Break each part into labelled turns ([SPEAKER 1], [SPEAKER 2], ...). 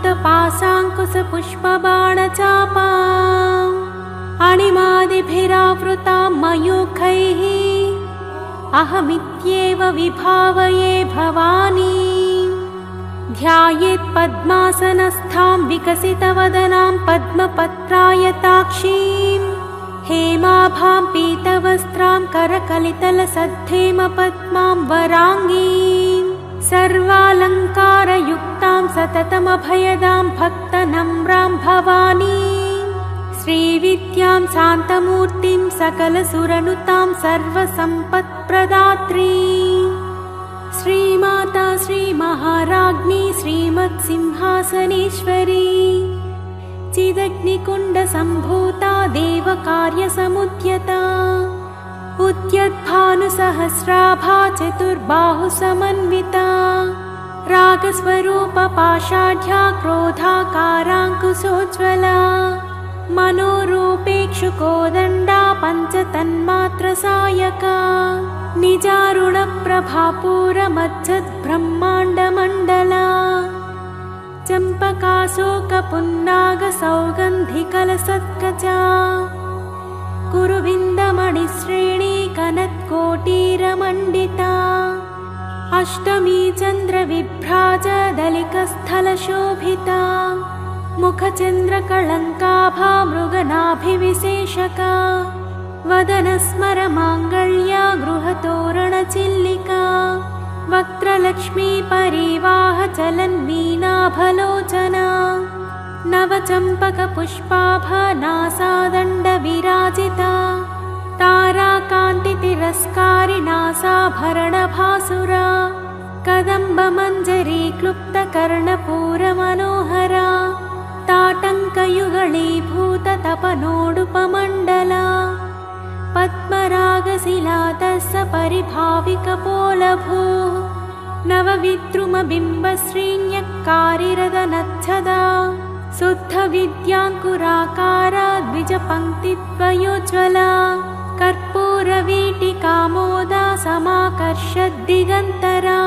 [SPEAKER 1] पीयूषमकुटपाशाङ्कुशपुष्पबाणचापाम् अणिमादिभिरावृतां मयूखैः अहमित्येव विभावये भवानी। ध्यायेत् पद्मासनस्थां विकसितवदनां पद्मपत्रायताक्षीं हेमाभां पीतवस्त्रां करकलितलसद्धेमपद्मां वराङ्गीं सर्वालङ्कारयुक्तां सततमभयदां भक्तनम्रां भवानीं श्रीविद्यां शान्तमूर्तिं सकलसुरनुतां सर्वसम्पत्प्रदात्रीं श्रीमाता श्रीमहाराज्ञी श्रीमत्सिंहासनेश्वरी चिदग्निकुण्डसम्भूता देवकार्यसमुद्यता उद्यद्भानुसहस्राभा चतुर्बाहुसमन्विता रागस्वरूपपाषाढ्या क्रोधाकाराङ्कुशोज्ज्वला मनोरूपेक्षुकोदण्डा पञ्चतन्मात्रसायका निजारुणप्रभापूरमज्जद्ब्रह्माण्डमण्डला चम्पकाशोकपुन्नागसौगन्धिकलसत्कचा कुरुविन्दमणिश्रेणी कनत्कोटीरमण्डिता अष्टमी चन्द्रविभ्राजदलिकस्थलशोभिता मुखचन्द्रकळङ्काभा मृगनाभिविशेषका वदनस्मरमाङ्गल्या गृहतोरणचिल्लिका वक्त्रलक्ष्मी परिवाहचलन्मीनाभलोचना नवचम्पकपुष्पाभनासादण्डविराजिता ताराकान्तितिरस्कारिणासाभरणभासुरा कदम्बमञ्जरी क्लुप्तकर्णपूरमनोहरा ताटङ्कयुगळीभूततपनोडुपमण्डला पद्मरागशिलातस्य परिभाविकपोलभूः नवविद्रुमबिम्बश्रीण्यक्कारिरदनच्छदा शुद्धविद्याङ्कुराकारा द्विजपङ्क्तिद्वयोज्ज्वला कर्पूरवीटिकामोदा समाकर्षद्दिगन्तरा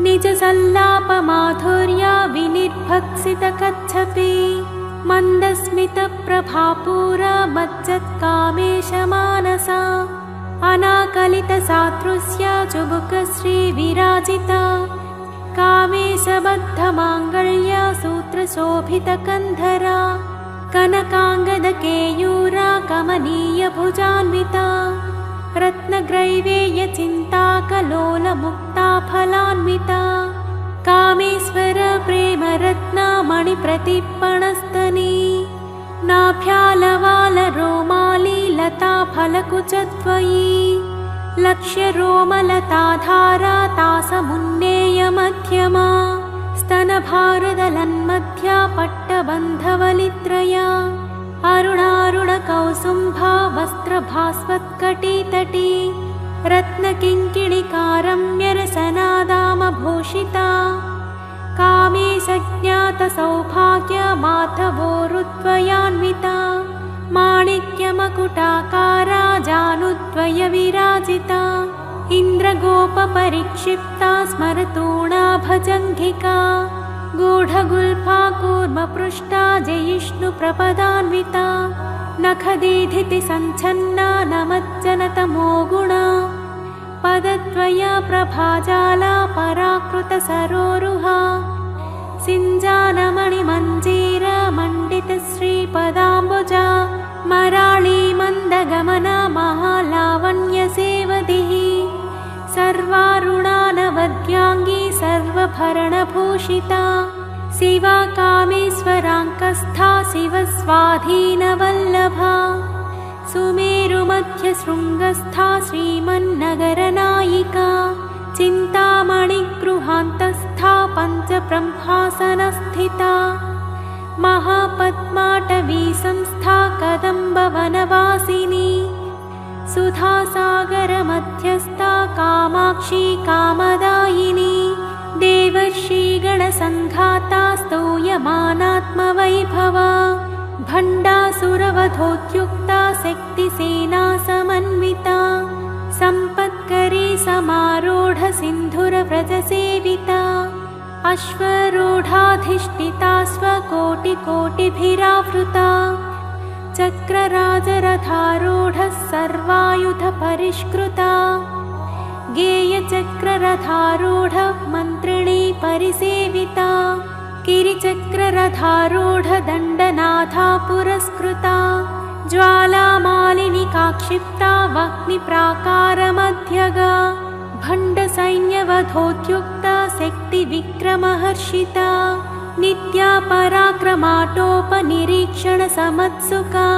[SPEAKER 1] निजसल्लापमाधुर्या विनिर्भक्सितकच्छपि मन्दस्मितप्रभापूरा मज्जत्कामेशमानसा अनाकलितसादृश्या चुबुकश्रीविराजिता कामेशबद्धमाङ्गल्या सूत्रशोभितकन्धरा कनकाङ्गदकेयूरा कमनीयभुजान्विता रत्नग्रैवेयचिन्ताकलोलमुक्ताफलान्विता कामेश्वर प्रेमरत्नामणिप्रतिपणस्तनी नाभ्यालवालरोमाली लताफलकुचद्वयी लक्ष्यरोमलताधारा तासमुन्नेयमध्यमा स्तनभारदलन्मध्या पट्टबन्धवलित्रया अरुणारुणकौसुम्भा वस्त्रभास्वत्कटितटी रत्नकिङ्किणिकारम्यरसनादामभूषिता कामेशज्ञातसौभाग्यमाधवोरुद्वयान्विता माणिक्यमकुटाकारा जानुद्वयविराजिता इन्द्रगोपपरिक्षिप्ता स्मरतूणा भजङ्घिका गूढगुल्फा कूर्मपृष्टा जयिष्णुप्रपदान्विता नखदीधितिसञ्छन्ना नमज्जनतमो गुणा पदद्वया प्रभाजाला पराकृतसरोरुहा सिञ्जानमणिमञ्जीरमण्डितश्रीपदाम्बुजा मराळी मन्दगमना महालावण्यसेवधिः सर्वारुणानवद्याङ्गी सर्वभरणभूषिता शिवा कामेश्वराङ्कस्था शिवस्वाधीनवल्लभा सुमेरुमध्यशृङ्गस्था श्रीमन्नगरनायिका चिन्तामणिगृहान्तस्था पञ्चब्रह्मासनस्थिता महापद्माटवी संस्था कदम्बवनवासिनी सुधासागरमध्यस्था कामाक्षी कामदायिनी देवर्षिगणसङ्घाता स्तूयमानात्मवैभवा भण्डासुरवधोद्युक्ता शक्तिसेना समन्विता सम्पत्करी समारूढ सिन्धुरव्रजसेविता अश्वरूढाधिष्ठिता स्वकोटिकोटिभिरावृता चक्रराजरथारूढः सर्वायुधपरिष्कृता गेयचक्ररथारूढः मन्त्रिणी परिसेविता गिरिचक्ररथारूढदण्डनाथा पुरस्कृता ज्वालामालिनिका क्षिप्ता वह्निप्राकारमध्यगा भण्डसैन्यवधोद्युक्ता शक्तिविक्रमहर्षिता नित्या पराक्रमाटोपनिरीक्षणसमत्सुका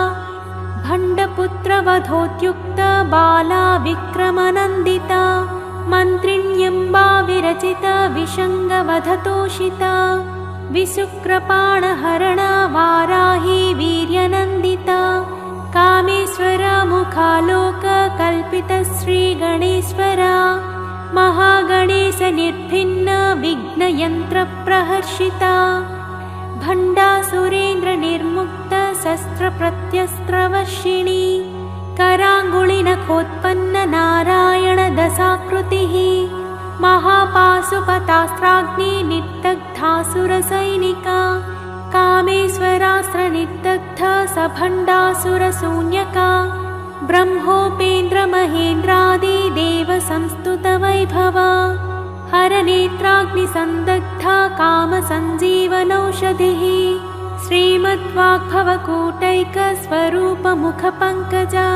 [SPEAKER 1] भण्डपुत्रवधोद्युक्ता बाला विक्रमनन्दिता मन्त्रिण्यम्बा विरचिता विशङ्गवधतोषिता विशुक्रपाणहरणा वाराही वीर्यनन्दिता कामेश्वरा मुखालोककल्पितश्रीगणेश्वरा महागणेशनिर्भिन्ना विघ्नयन्त्रप्रहर्षिता भण्डासुरेन्द्रनिर्मुक्ता शस्त्रप्रत्यस्त्रवर्षिणी कराङ्गुलिनखोत्पन्न नारायणदशाकृतिः महापाशुपतास्त्राग्नि निर्दग्धासुरसैनिका कामेश्वरास्त्रनिर्दग्धा सभण्डासुरशून्यका ब्रह्मोपेन्द्रमहेन्द्रादिदेवसंस्तुतवैभवा हरनेत्राग्निसन्दग्धा कामसञ्जीवनौषधिः श्रीमद्वाग्भवकूटैकस्वरूपमुखपङ्कजा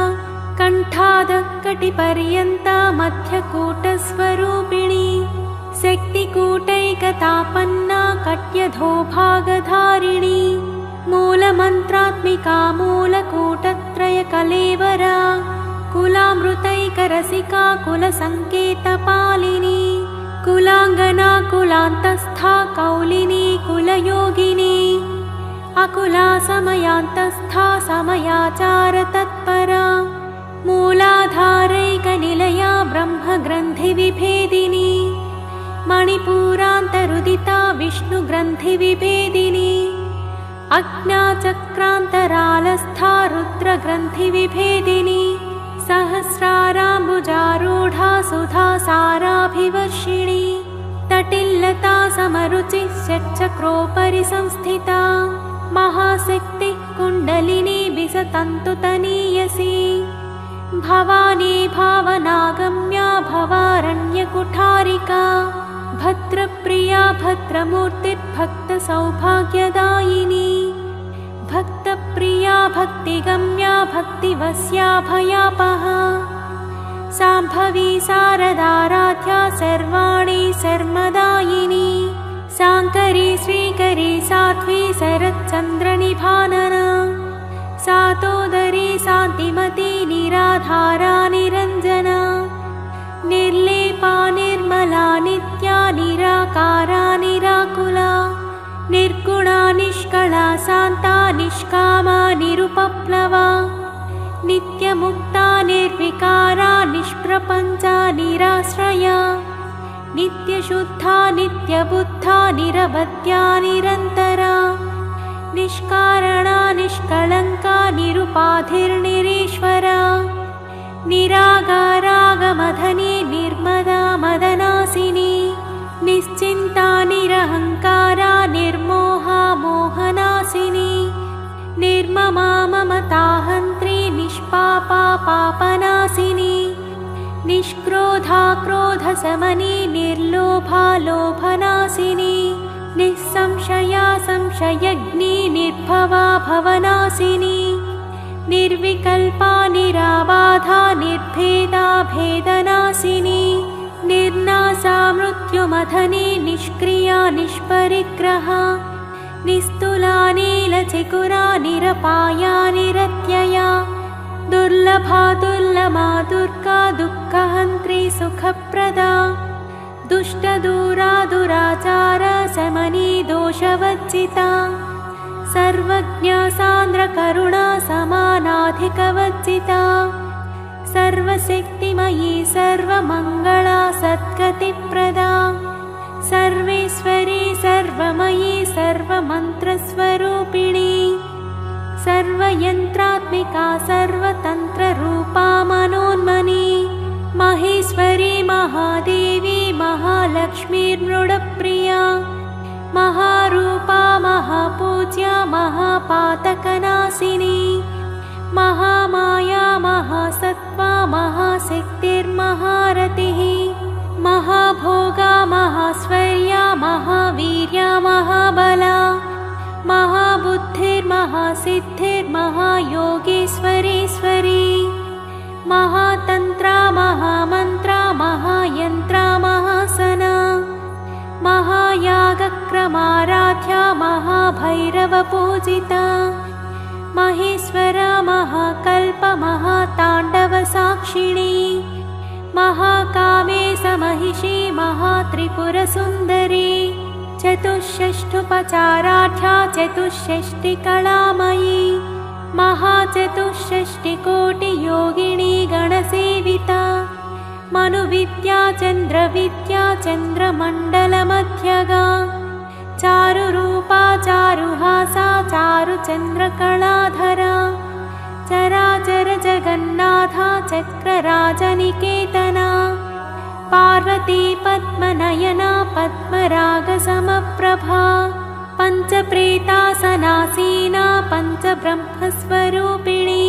[SPEAKER 1] कण्ठादकटिपर्यन्ता मध्यकूटस्वरूपिणी शक्तिकूटैकतापन्ना कट्यधोभागधारिणी मूलमन्त्रात्मिका मूलकूटत्रयकलेवरा कुलामृतैकरसिका कुलसङ्केतपालिनी कुलाङ्गना कुलान्तस्था कौलिनी कुलयोगिनी अकुला समयान्तस्था समयाचारतत्परा मूलाधारैकनिलया ब्रह्मग्रन्थिविभेदिनी मणिपूरान्तरुदिता विष्णुग्रन्थिविभेदिनी अज्ञाचक्रान्तरालस्था रुद्रग्रन्थिविभेदिनी सहस्राराम्बुजारूढा सुधासाराभिवर्षिणी तटिल्लता समरुचिः षट्चक्रोपरि संस्थिता महाशक्तिः कुण्डलिनी विसतन्तुतनीयसी भवानी भावनागम्या भवारण्यकुठारिका भद्रप्रिया भद्रमूर्तिर्भक्तसौभाग्यदायिनी भक्तप्रिया भक्तिगम्या भक्तिवस्या भयापहा साम्भवी शारदाराध्या सर्वाणि शर्मदायिनी शाङ्करी श्रीकरी साध्वी शरच्चन्द्रनिभानना सातोदरी शान्तिमती निराधारा निरञ्जना निर्लेपा निर्मला नित्या निराकारा निराकुला निर्गुणा निष्कला शान्ता निष्कामा निरुपप्लवा नित्यमुक्ता निर्विकारा निष्प्रपञ्चा निराश्रया नित्यशुद्धा नित्यबुद्धा निरवध्या निरन्तरा निष्कारणा निष्कलङ्का निरुपाधिर्निरीश्वरा निरागारागमधनी निर्मदा मदनासिनी निश्चिन्ता निरहङ्कारा निर्मोहा मोहनासिनी निर्ममा ममताहन्त्री निष्पापा पापनासिनी निष्क्रोधा क्रोधशमनी निर्लोभा लोभनासिनी निःसंशया संशयग्नी निर्भवा भवनासिनी निर्विकल्पा निराबाधा निर्भेदा भेदनासिनी निर्नाशा मृत्युमथनी निष्क्रिया निष्परिग्रहा निस्तुला नीलचिकुरा निरपाया निरत्यया दुर्लभा दुर्लमा दुर्गा दुःखहन्त्री सुखप्रदा दुष्टदूरा दुराचारा शमनी दोषवर्जिता सर्वज्ञा सान्द्रकरुणा समानाधिकवर्जिता सर्वशक्तिमयी सर्वमङ्गला सद्गतिप्रदा सर्वेश्वरी सर्वमयी सर्वमन्त्रस्वरूपिणी सर्वयन्त्रात्मिका सर्वतन्त्ररूपा मनोन्मनी महेश्वरी महादेवी महालक्ष्मीर्मृडप्रिया महापूज्या महापातकनाशिनी महामाया महासत्त्वा महाशक्तिर्महारतिः महाभोगा महाश्वर्या महावीर्या महाबला महाबुद्धिर्महासिद्धिर्महायोगेश्वरीश्वरी महातन्त्रा महामन्त्रा महायन्त्रा महासना महायागक्रमाराध्या महाभैरवपूजिता महेश्वरा महाकल्प महाताण्डवसाक्षिणी महाकामेशमहिषी महात्रिपुरसुन्दरी चतुष्षष्ठुपचाराढ्या चतुष्षष्टिकलामयी महाचतुष्षष्टिकोटियोगिनी गणसेविता मनुविद्या चन्द्रविद्या चन्द्रमण्डलमध्यगा चारुरूपा चारुहासा चारुचन्द्रकलाधरा चराचर जगन्नाथा चक्रराजनिकेतना पार्वती पद्मनयना पद्मरागसमप्रभा पञ्चप्रेतासनासीना पञ्चब्रह्मस्वरूपिणी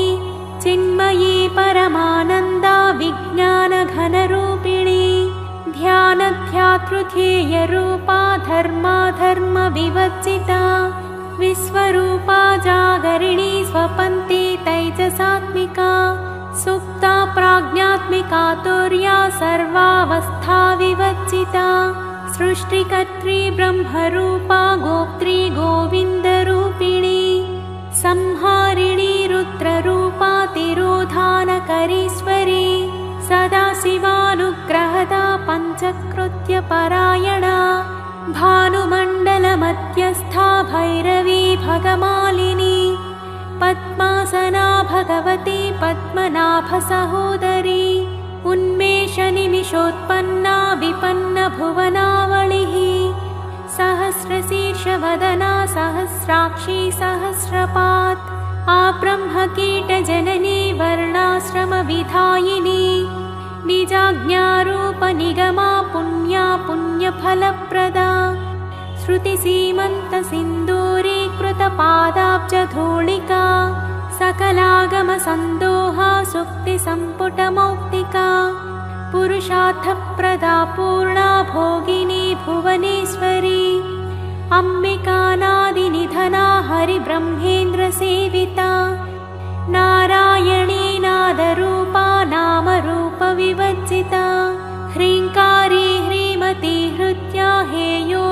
[SPEAKER 1] चिन्मयी परमानन्दा विज्ञानघनरूपिणी ध्यानध्यातृध्येयरूपा धर्माधर्मविवर्जिता विश्वरूपा जागरिणी स्वपन्ती तैजसात्मिका सुप्ता प्राज्ञात्मिका तुर्या सर्वावस्था विवर्जिता सृष्टिकर्त्री ब्रह्मरूपा गोप्त्री गोविन्दरूपिणी संहारिणी रुद्ररूपा तिरोधानकरीश्वरी सदाशिवानुग्रहदा पञ्चकृत्यपरायणा भानुमण्डलमध्यस्था भैरवी भगमालिनी पद्मासना भगवती पद्मनाभसहोदरी उन्मेषनिमिषोत्पन्ना विपन्नभुवनावलिः सहस्रशीर्षवदना सहस्राक्षी सहस्रपात् आब्रह्मकीटजननी वर्णाश्रमविधायिनी निजाज्ञारूपनिगमा पुण्या पुण्यफलप्रदा श्रुतिसीमन्तसिन्दूरीकृतपादाब्जधूलिका सकलागमसन्दोहा सुक्तिसम्पुटमौक्तिका पुरुषार्थप्रदा पूर्णा भोगिनी भुवनेश्वरी अम्बिकानादिनिधना हरिब्रह्मेन्द्रसेविता नारायणी नादरूपा नामरूपविवर्जिता ह्रीङ्कारी ह्रीमती हृद्या हेयोपादेयवर्जिता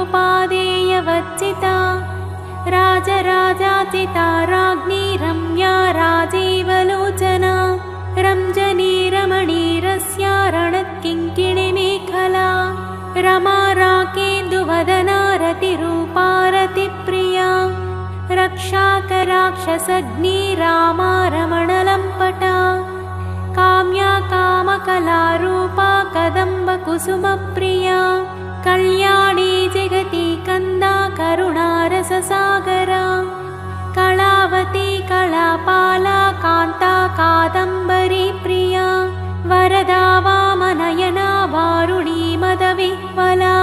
[SPEAKER 1] राजराजाचिता राज्ञी रम्या राजीवलोचना रञ्जनी रमणीरस्या रणत्किङ्किणिमेखला रमा राकेन्दुवदना रतिरूपा रतिप्रिया रक्षाकराक्षसग्नी रामा रमणलम्पटा काम्या कामकलारूपा कदम्बकुसुमप्रिया कल्याणी जगती कन्दा करुणारससागरा कलावती कलापाला कान्ता कादम्बरी प्रिया वरदा वामनयना वारुणी मदविह्वला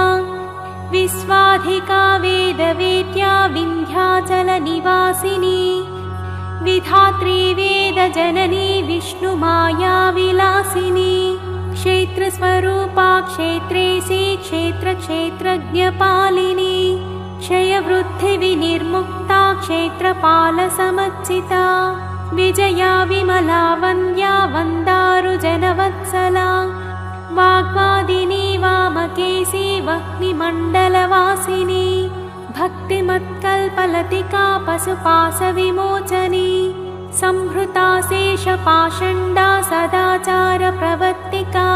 [SPEAKER 1] विश्वाधिका वेदवेद्या विन्ध्याचलनिवासिनी विधात्री वेदजननी विष्णुमायाविलासिनी क्षेत्रस्वरूपा क्षेत्रेशी क्षेत्रक्षेत्रज्ञपालिनी क्षयवृद्धिविनिर्मुक्ता क्षेत्रपालसमर्चिता विजया विमला वन्द्या वन्दारुजनवत्सला वाग्वादिनी वामकेशी वह्निमण्डलवासिनी भक्तिमत्कल्पलतिका पशुपाशविमोचनी संहृता शेषपाषण्डा सदाचारप्रवर्तिका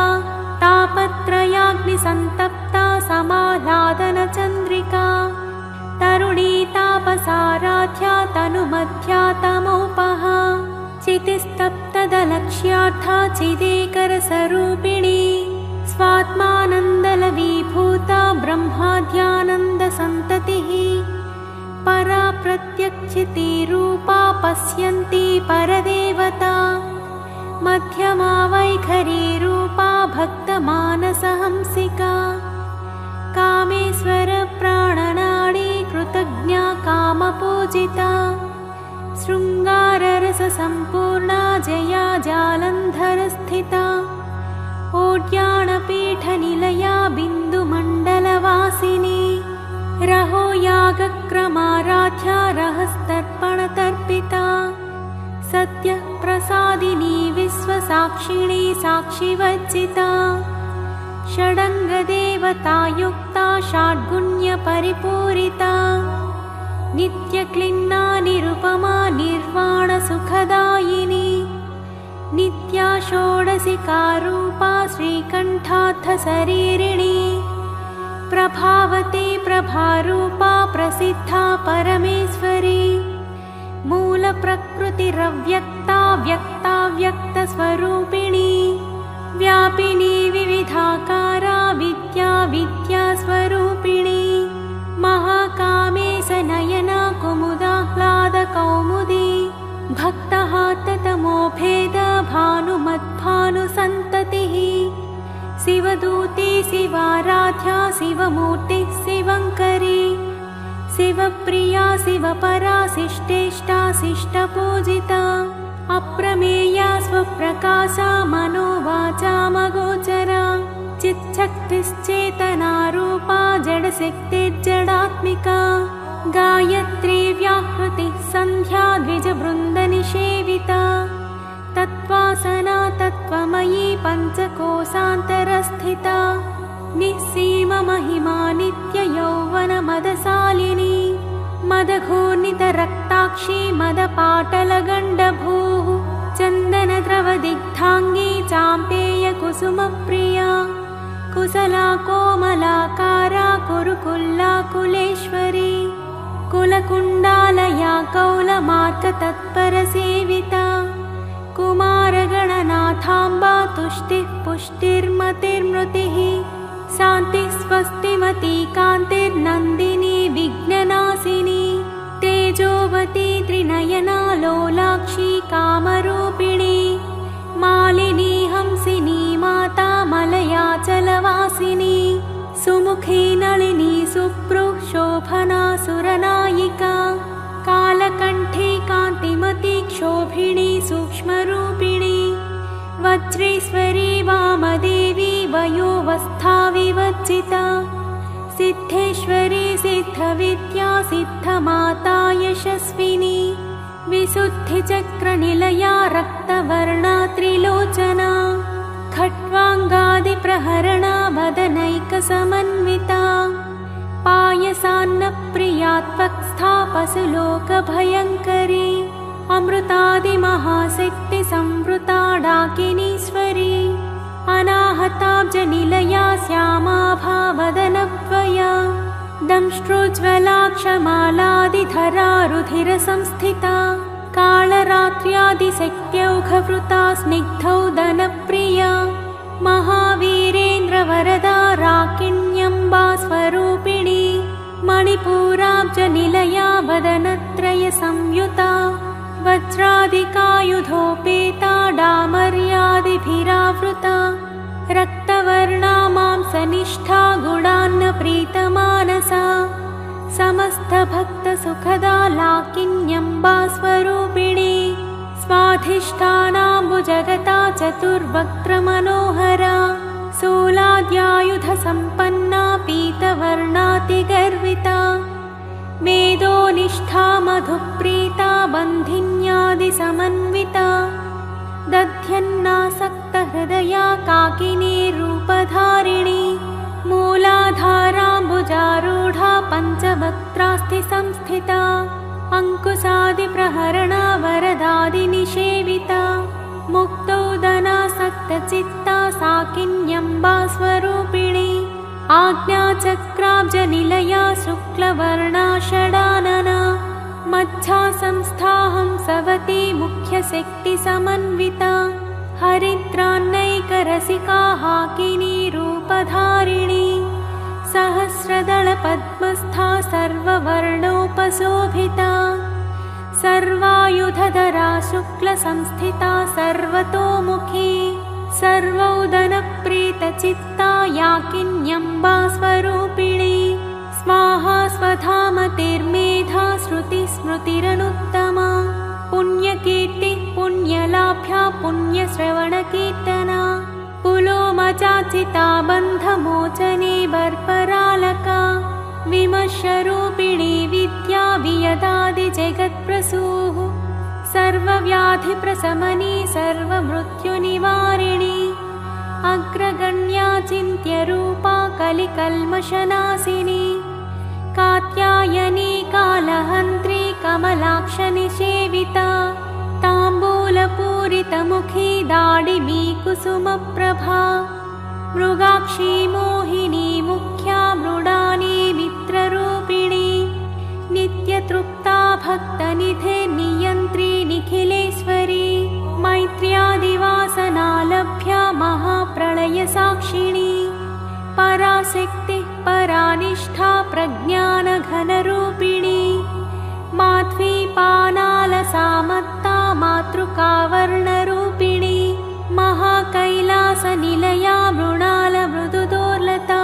[SPEAKER 1] तापत्रयाग्निसन्तप्ता समाह्लादनचन्द्रिका तरुणी तापसाराध्या तनुमध्या तमोपहा चितिस्तप्तदलक्ष्यार्था चिदेकरसरूपिणी स्वात्मानन्दलवीभूता ब्रह्माद्यानन्दसन्ततिः परा प्रत्यक्षितिरूपा पश्यन्ती परदेवता मध्यमा वैखरीरूपा भक्तमानसहंसिका कामेश्वर प्राणनाडी कृतज्ञा कामपूजिता पूजिता शृङ्गाररससम्पूर्णा जया जालन्धरस्थिता ओड्याणपीठनिलया बिन्दुमण्डलवासिनी रहो यागक्रमाराध्या रहस्तर्पणतर्पिता सत्यप्रसादिनी विश्वसाक्षिणी साक्षिवज्जिता षडङ्गदेवतायुक्ता षड्गुण्यपरिपूरिता नित्यक्लिन्ना निरुपमा निर्वाणसुखदायिनी नित्या षोडशिकारूपा श्रीकण्ठार्थशरीरिणी प्रभावती प्रभारूपा प्रसिद्धा परमेश्वरी मूलप्रकृतिरव्यक्ता व्यक्ता व्यक्तस्वरूपिणी व्यापिनी विविधाकारा विद्या विद्यास्वरूपिणी महाकामेशनयना कुमुदाह्लादकौमुदी भक्तः ततमोभेद भानुमद्भानुसन्ततिः शिवदूती शिवाराध्या शिवमूर्ति शिवङ्करी शिवप्रिया शिवपरा शिष्टेष्टा शिष्टपूजिता अप्रमेया स्वप्रकाशा मनोवाचामगोचरा चिच्छक्तिश्चेतनारूपा जडशक्तिर्जडात्मिका गायत्री व्याहृतिः सन्ध्या द्विजवृन्दनिषेविता तत्त्वासना तत्त्वमयी पञ्चकोशान्तरस्थिता निःसीममहिमा नित्ययौवनमदशालिनी मदघूर्णितरक्ताक्षी मदपाटलगण्डभूः चन्दनद्रवदिग्धाङ्गी चाम्पेयकुसुमप्रिया कुशला कोमलाकारा कुरुकुल्लाकुलेश्वरी कुलकुण्डालया कौलमार्गतत्परसेविता कुमारगणनाथाम्बा तुष्टिः पुष्टिर्मतिर्मृतिः शान्तिः स्वस्तिमती कान्तिर्नन्दिनी विघ्ननाशिनी तेजोवती त्रिनयना लोलाक्षी कामरूपिणी मालिनी हंसिनी माता मलयाचलवासिनी सुमुखी नलिनी सुप्रुः शोभना सुरनायिका कालकण्ठी कान्तिमती क्षोभिणी सूक्ष्मरूपिणी वज्रेश्वरी वामदेवी वयोवस्था विवज्जिता सिद्धेश्वरी सिद्धविद्या सिद्धमाता यशस्विनी विशुद्धिचक्रनिलया रक्तवर्णा त्रिलोचना खट्वाङ्गादिप्रहरणा वदनैकसमन्विता पायसान्नप्रिया त्वक्स्था पशुलोकभयङ्करी अमृतादिमहाशक्तिसंवृता डाकिनीश्वरी अनाहताब्जनिलया श्यामाभा वदनद्वया दंष्ट्रोज्ज्वलाक्षमालादिधरा रुधिरसंस्थिता कालरात्र्यादिशक्त्यौघवृता स्निग्धौदनप्रिया महावीरेन्द्रवरदा राकिण्यम्बा स्वरूपिणी मणिपूराब्जनिलया वदनत्रयसंयुता वज्रादिकायुधोपेता डामर्यादिभिरावृता रक्तवर्णा मांसनिष्ठा गुणान्नप्रीतमानसा समस्तभक्तसुखदा लाकिन्यम्बा स्वरूपिणी स्वाधिष्ठानाम्बुजगता चतुर्वक्त्रमनोहरा शूलाद्यायुधसम्पन्ना पीतवर्णातिगर्विता मेदोनिष्ठा मधुप्रीता बन्धिन्यादिसमन्विता दध्यन्नासक्तहृदया काकिनी रूपधारिणी मूलाधाराम्बुजारूढा पञ्चवक्त्रास्ति संस्थिता अङ्कुशादिप्रहरणा वरदादिनिषेविता मुक्तौदनासक्तचित्ता साकिन्यम्बा स्वरूपिणी आज्ञाचक्राब्जनिलया शुक्लवर्णा षडानना मच्छासंस्थाहं सवती मुख्यशक्तिसमन्विता हरिद्रान्नैकरसिका हाकिनी रूपधारिणी सहस्रदलपद्मस्था सर्ववर्णोपशोभिता सर्वायुधधरा शुक्लसंस्थिता सर्वतोमुखी सर्वौदनप्रीतचित्ता याकिन्यम्बा स्वरूपिणी स्वाहा स्वधामतिर्मेधा श्रुतिस्मृतिर्मनोहरा स्मृतिरनुत्तमा पुण्यकीर्ति पुण्यलाभ्या पुण्यश्रवणकीर्तना पुलोमचाचिता बन्धमोचने बर्परालका विमर्शरूपिणी विद्या वियदादिजगत्प्रसूः सर्वव्याधिप्रशमनी सर्वमृत्युनिवारिणी अग्रगण्या चिन्त्यरूपा कलिकल्मषनाशिनी कात्यायनी कालहन्त्री कमलाक्षनिषेविता ताम्बूलपूरितमुखी दाडिमी कुसुमप्रभा मृगाक्षी मोहिनी मुख्या मृडानी मित्ररूपिणी नित्यतृप्ता भक्तनिधे नियन्त्री निखिलेश्वरी मैत्र्यादिवासनालभ्या महाप्रलयसाक्षिणी पराशक्ति परानिष्ठा प्रज्ञानघनरूपिणी माध्वीपानालसामत्ता मातृकावर्णरूपिणी महाकैलासनिलया मृणालमृदुदोर्लता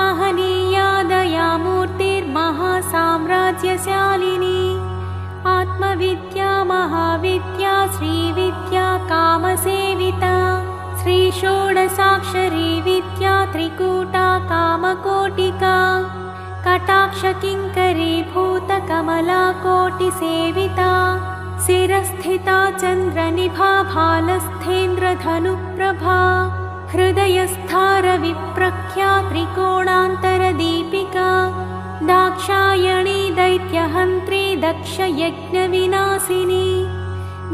[SPEAKER 1] महनीया दयामूर्तिर्महासाम्राज्यशालिनी आत्मविद्या महाविद्या श्रीविद्या कामसेविता श्रीषोडशाक्षरी विद्या त्रिकूटा कामकोटिका कटाक्षकिङ्करी भूतकमला कोटिसेविता शिरस्थिता चन्द्रनिभा भालस्थेन्द्रधनुप्रभा हृदयस्थारविप्रख्या त्रिकोणान्तरदीपिका दाक्षायणी दैत्यहन्त्री दक्षयज्ञविनाशिनी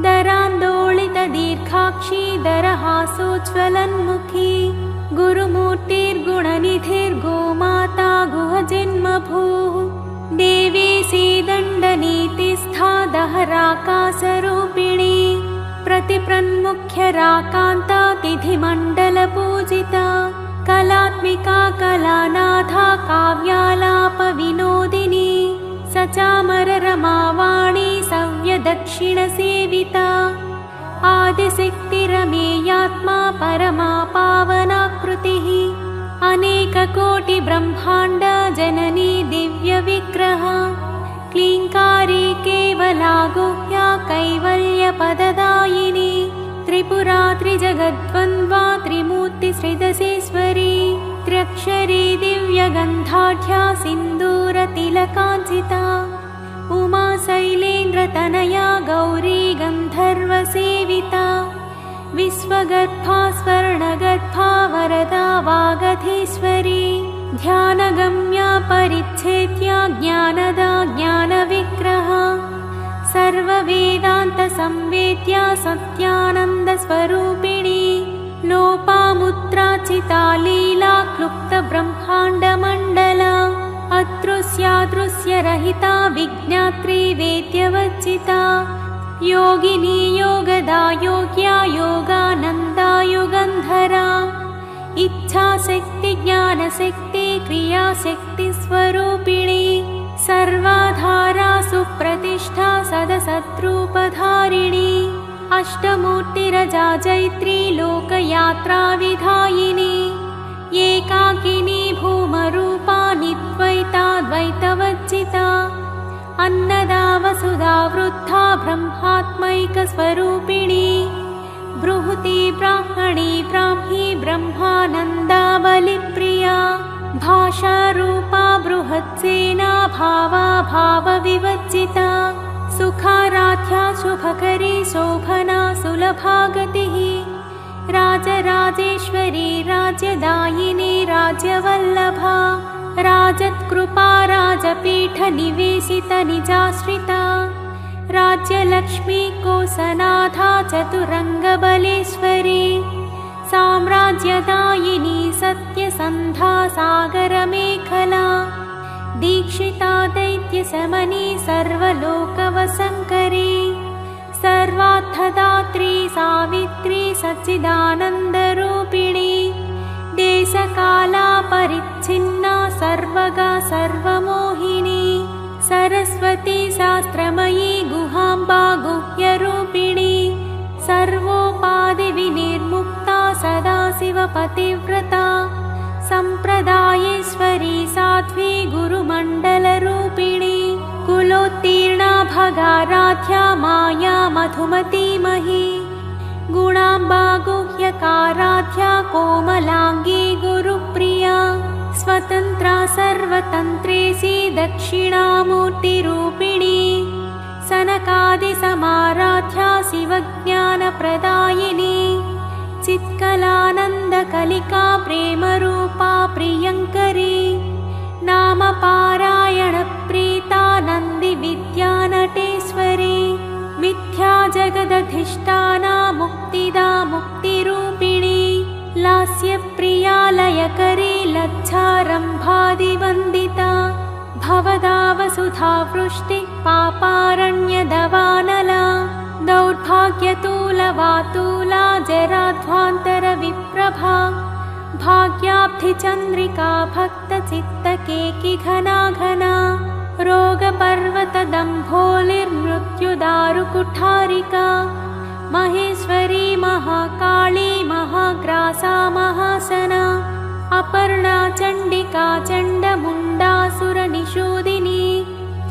[SPEAKER 1] दरान्दोलितदीर्घाक्षी दरहासोज्ज्वलन्मुखी गुरुमूर्तिर्गुणनिधिर्गोमाता गुहजन्मभूः देवी सीदण्डनीतिस्था दहराकाशरूपिणी प्रतिप्रन्मुख्यराकान्ता तिथिमण्डलपूजिता कलात्मिका कलानाथा काव्यालापविनोदिनी सचामररमावाणी सव्यदक्षिणसेविता आदिशक्तिरमेयात्मा परमा पावनाकृतिः अनेककोटिब्रह्माण्ड जननी दिव्यविग्रह क्लीङ्कारी केवला गुह्या कैवल्यपददायिनी त्रिपुरा त्रिजगद्वन्द्वा त्रिमूर्तिश्रीदशेश्वरी त्र्यक्षरी दिव्यगन्धाढ्या सिन्दूरतिलकाञ्चिता उमा शैलेन्द्रतनया गौरी गन्धर्वसेविता विश्वगर्भा स्वर्णगर्भा वरदा वागधीश्वरी ध्यानगम्या परिच्छेद्या ज्ञानदा ज्ञानविग्रह सर्ववेदान्तसंवेद्या सत्यानन्दस्वरूपिणी लोपामुद्राचिता लीला क्लुप्तब्रह्माण्डमण्डला अदृश्यादृश्यरहिता विज्ञात्री वेद्यवच्चिता योगिनी योगदा योग्या योगानन्दा युगन्धरा इच्छाशक्ति ज्ञानशक्ति क्रियाशक्तिस्वरूपिणी सर्वाधारा सुप्रतिष्ठा सदसद्रूपधारिणी अष्टमूर्तिरजा जैत्री लोकयात्राविधायिनी एकाकिनी भूमरूपा निद्वैता द्वैतवच्चिता अन्नदा वसुधा वृद्धा ब्रह्मात्मैकस्वरूपिणी बृहती ब्राह्मणी ब्राह्मी ब्रह्मानन्दा बलिप्रिया भाषारूपा बृहत्सेना भावा भावविवच्चिता सुखाराध्या शुभकरी शोभना सुलभागतिः राजराजेश्वरी राज्यदायिनी राज्यवल्लभा राजत्कृपा राजपीठनिवेशितनिजाश्रिता राज्यलक्ष्मी कोसनाथा चतुरङ्गबलेश्वरी साम्राज्यदायिनी सत्यसन्धा सागरमेखला दीक्षिता दैत्यशमनी सर्वलोकवसङ्करी सर्वार्थदात्री सावित्री सच्चिदानन्दरूपिणी देशकालापरिच्छिन्ना सर्वगा सर्वमोहिनी सरस्वती शास्त्रमयी गुहाम्बा गुह्यरूपिणी सर्वोपाधिविनिर्मुक्ता सदाशिवपतिव्रता सम्प्रदायेश्वरी साध्वी गुरुमण्डलरूपिणी कुलोत्तीर्णा भगाराध्या माया मधुमतीमही गुणाम्बा गुह्यकाराध्या कोमलाङ्गी गुरुप्रिया स्वतन्त्रा सर्वतन्त्रेसी दक्षिणामूर्तिरूपिणी सनकादिसमाराध्या शिवज्ञानप्रदायिनी चित्कलानन्दकलिका प्रेमरूपा प्रियङ्करी नामपारायणप्रीता नन्दिविद्यानटेश्वरी मिथ्या जगदधिष्ठाना मुक्तिदा मुक्तिरूपिणी लास्यप्रिया लयकरी लज्जारम्भादिवन्दिता भवदावसुधा वृष्टि पापारण्यदवानला दौर्भाग्यतूलवातूला जराध्वान्तरविप्रभा भाग्याब्धिचन्द्रिका भक्तचित्तकेकि घना घना रोगपर्वतदम्भोलिर्मृत्युदारुकुठारिका महेश्वरी महाकाली महाग्रासा महासना अपर्णा चण्डिका चण्डमुण्डासुरनिषूदिनी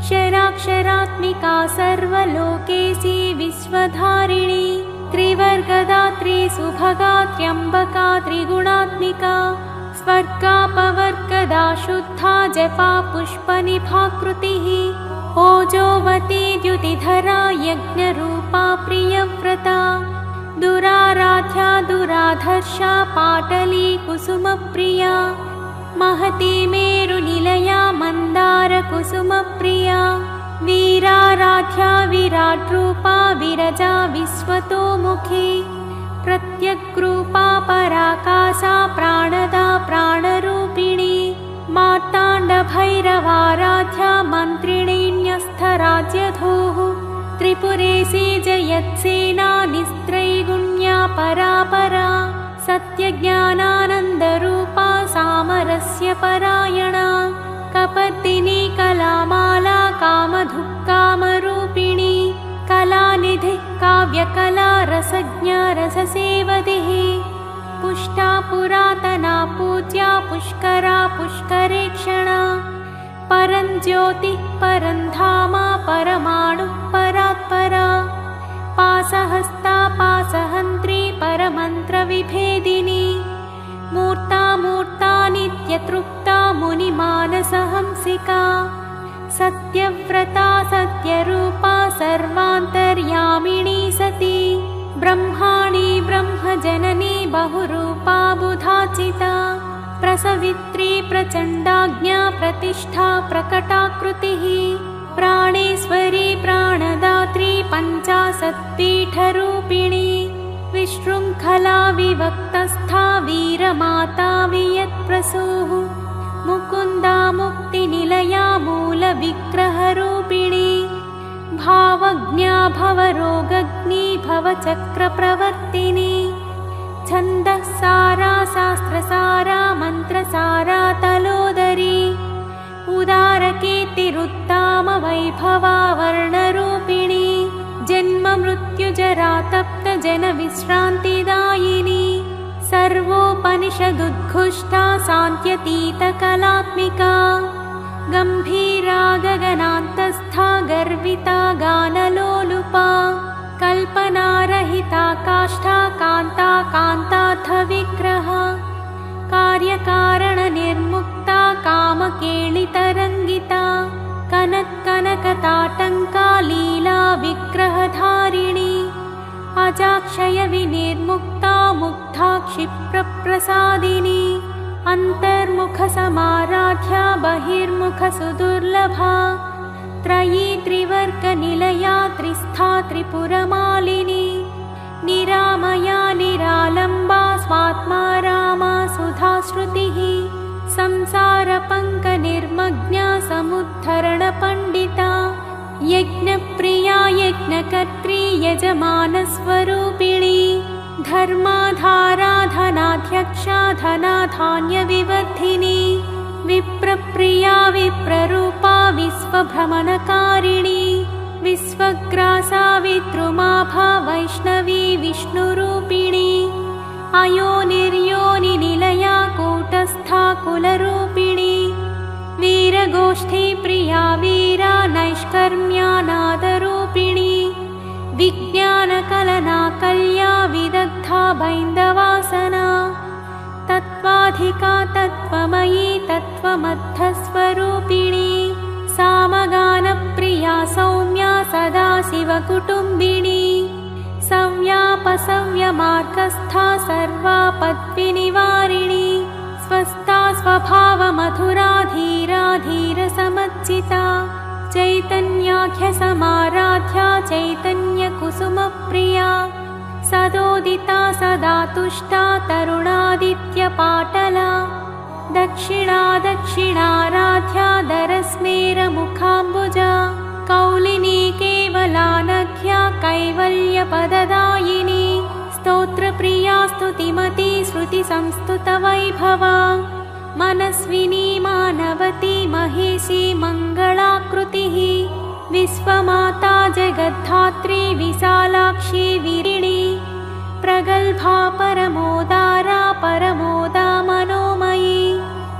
[SPEAKER 1] क्षराक्षरात्मिका सर्वलोकेशी विश्वधारिणी त्रिवर्गदात्री सुभगा त्र्यम्बका त्रिगुणात्मिका स्वर्गापवर्गदा शुद्धा जपा पुष्पनिभाकृतिः ओजोवती द्युतिधरा यज्ञरूपा प्रियव्रता दुराराध्या दुराधर्षा पाटली कुसुमप्रिया महती मेरुनिलया मन्दारकुसुमप्रिया वीराराध्या विराट्रूपा विरजा विश्वतोमुखी प्रत्यग्रूपा पराकाशा प्राणदा प्राणरूपिणी मार्ताण्डभैरवाराध्या मन्त्रिणीन्यस्थराज्यधूः त्रिपुरेशी जयत्सेना निस्त्रैगुण्या परापरा सत्यज्ञानानन्दरूपा सामरस्य परायणा कपर्दिनी कलामाला कामधुक्कामरूपिणी कलानिधिः काव्यकला रसज्ञा रससेवधिः पुष्टा पुरातना पूज्या पुष्करा पुष्करेक्षणा परञ्ज्योतिः परन्धामा परमाणुः परात्परा पासहस्ता पासहन्त्री परमन्त्रविभेदिनी मूर्ता मूर्ता नित्यतृप्ता मुनिमानसहंसिका सत्यव्रता सत्यरूपा सर्वान्तर्यामिणी सती ब्रह्माणी ब्रह्मजननी बहुरूपा बुधाचिता प्रसवित्री प्रचण्डाज्ञा प्रतिष्ठा प्रकटाकृतिः प्राणेश्वरी प्राणदात्री पञ्चाशत्पीठरूपिणी विशृङ्खला विवक्तस्था वीरमाता वियत्प्रसूः मुकुन्दा मुक्तिनिलया मूलविग्रहरूपिणी भावज्ञा भवरोगग्नी भवचक्रप्रवर्तिनी छन्दःसारा शास्त्रसारा मन्त्रसारा तलोदरी उदारकीर्तिरुत्ताम वैभवा वर्णरूपिणी जन्म मृत्युजरा तप्त जनविश्रान्तिदायिनी सर्वोपनिषदुद्घुष्टा सान्त्यतीतकलात्मिका गम्भीरा गगनान्तस्था गर्विता गानलोलुपा कल्पनारहिता काष्ठा कान्ता कान्तार्थविग्रह कार्यकारणनिर्मुक्ता कामकेलितरङ्गिता कनत्कनकताटङ्का लीला विग्रहधारिणी अजाक्षयविनिर्मुक्ता मुग्धा क्षिप्रप्रसादिनी अन्तर्मुखसमाराध्या बहिर्मुखसुदुर्लभा त्रयी त्रिवर्गनिलया त्रिस्था त्रिपुरमालिनी निरामया निरालम्बा स्वात्मा रामा सुधाश्रुतिः संसारपङ्कनिर्मग्ना समुद्धरणपण्डिता यज्ञप्रिया यज्ञकर्त्री यजमानस्वरूपिणी धर्माधारा धनाध्यक्षा धनाधान्यविवर्धिनी विप्रप्रिया विप्ररूपा विश्वभ्रमणकारिणी विश्वग्रासा विद्रुमाभा वैष्णवी विष्णुरूपिणी अयोनिर्योनिनिलया कूटस्था कुलरूपिणी वीरगोष्ठी प्रिया वीरा नैष्कर्म्यानाद बैन्दवासना तत्त्वाधिका तत्त्वमयी तत्त्वमद्धस्वरूपिणी सामगानप्रिया सौम्या सदाशिवकुटुम्बिनी सव्यापसव्यमार्गस्था सर्वापद्विनिवारिणी स्वस्था स्वभावमधुरा धीरा धीरसमच्चिता चैतन्याख्यसमाराध्या चैतन्यकुसुमप्रिया सदोदिता सदा तुष्टा तरुणादित्यपाटला दक्षिणा दक्षिणाराध्या दरस्मेरमुखाम्बुजा कौलिनी केवलानघ्या कैवल्यपददायिनी स्तोत्रप्रिया स्तुतिमती श्रुतिसंस्तुतवैभवा मनस्विनी मानवती महेशी मङ्गलाकृतिः विश्वमाता जगद्धात्री विशालाक्षी विरिणी प्रगल्भा परमोदारा परमोदा मनोमयी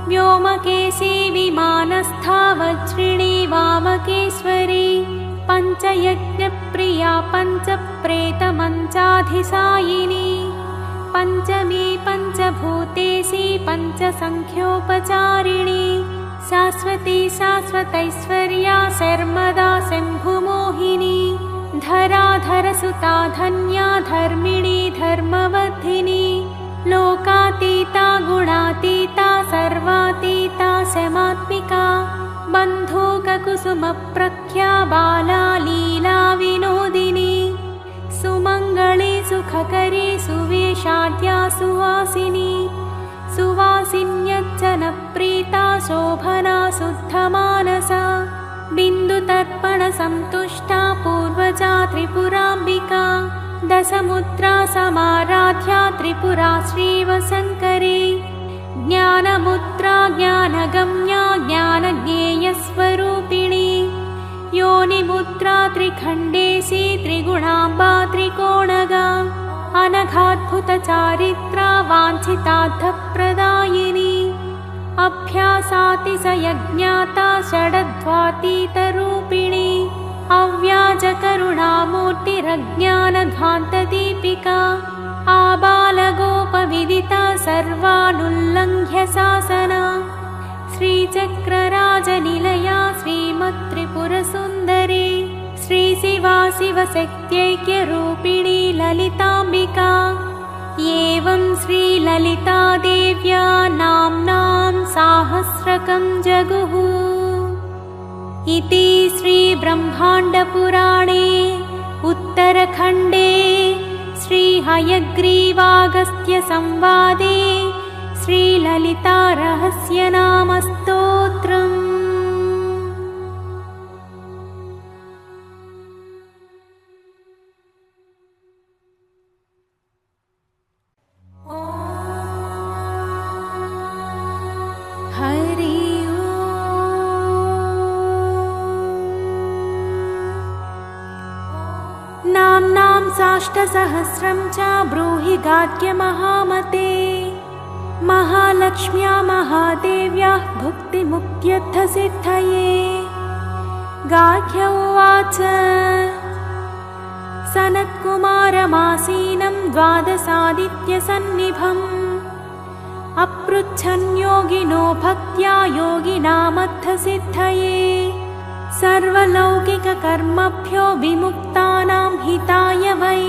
[SPEAKER 1] व्योमकेशी विमानस्था वज्रिणी वामकेश्वरी पञ्चयज्ञप्रिया पञ्चप्रेतमञ्चाधिसायिनी पञ्चमी पञ्चभूतेशी पञ्चसङ्ख्योपचारिणी शाश्वती शाश्वतैश्वर्या शर्मदा शम्भुमोहिनी धराधरसुता धन्या धर्मिणी धर्मवर्धिनी लोकातीता गुणातीता सर्वातीता शमात्मिका बन्धूककुसुमप्रख्या बाला लीला विनोदिनी सुमङ्गली सुखकरी सुवेशाद्या सुवासिनी सुवासिन्यज्जनप्रीता शोभना शुद्धमानसा बिन्दुतर्पणसन्तुष्टा पूर्वजा त्रिपुराम्बिका दशमुद्रा समाराध्या त्रिपुरा श्रीवशङ्करी ज्ञानमुद्रा ज्ञानगम्या ज्ञानज्ञेयस्वरूपिणी योनिमुद्रा त्रिखण्डेशी त्रिगुणाम्बा त्रिकोणगा अनघाद्भुतचारित्रा वाञ्छितार्थप्रदायिनी अभ्यासातिशयज्ञाता षडध्वातीतरूपिणी अव्याजकरुणामूर्तिरज्ञानध्वान्तदीपिका आबालगोपविदिता सर्वानुल्लङ्घ्य शासना श्रीचक्रराजनिलया श्रीमत्त्रिपुरसुन्दरी श्रीशिवा शिवशक्त्यैक्यरूपिणी ललिताम्बिका एवं श्रीललितादेव्या नाम्नां साहस्रकं जगुः इति श्रीब्रह्माण्डपुराणे उत्तरखण्डे श्रीहयग्रीवागस्त्यसंवादे श्रीललितारहस्यनामस्तोत्रम्। हरि नाम्नां साष्टसहस्रं च ब्रूहि गाद्य महामते महालक्ष्म्या महादेव्याः भुक्तिमुक्त्यर्थसिद्धये। गाद्य उवाच सनत्कुमारमासीनं द्वादशादित्यसन्निभम् अपृच्छन् योगिनो भक्त्या योगिनामर्थसिद्धये सर्वलौकिककर्मभ्यो विमुक्तानां हिताय वै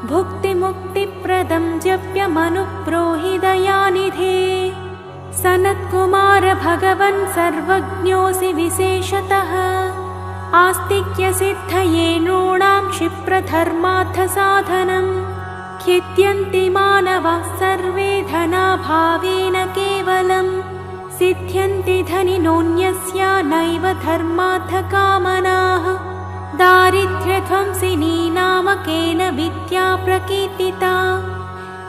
[SPEAKER 1] भुक्तिमुक्तिप्रदं जप्यमनुब्रूहि दयानिधे। सनत्कुमार भगवन् सर्वज्ञोऽसि विशेषतः आस्तिक्यसिद्धये नॄणां क्षिप्रधर्मार्थसाधनम् खिद्यन्ति मानवाः सर्वे धनाभावेन केवलम् सिद्ध्यन्ति धनिनोऽन्यस्य नैव धर्मार्थकामनाः। दारिद्र्यध्वंसिनी नाम केन विद्या प्रकीर्तिता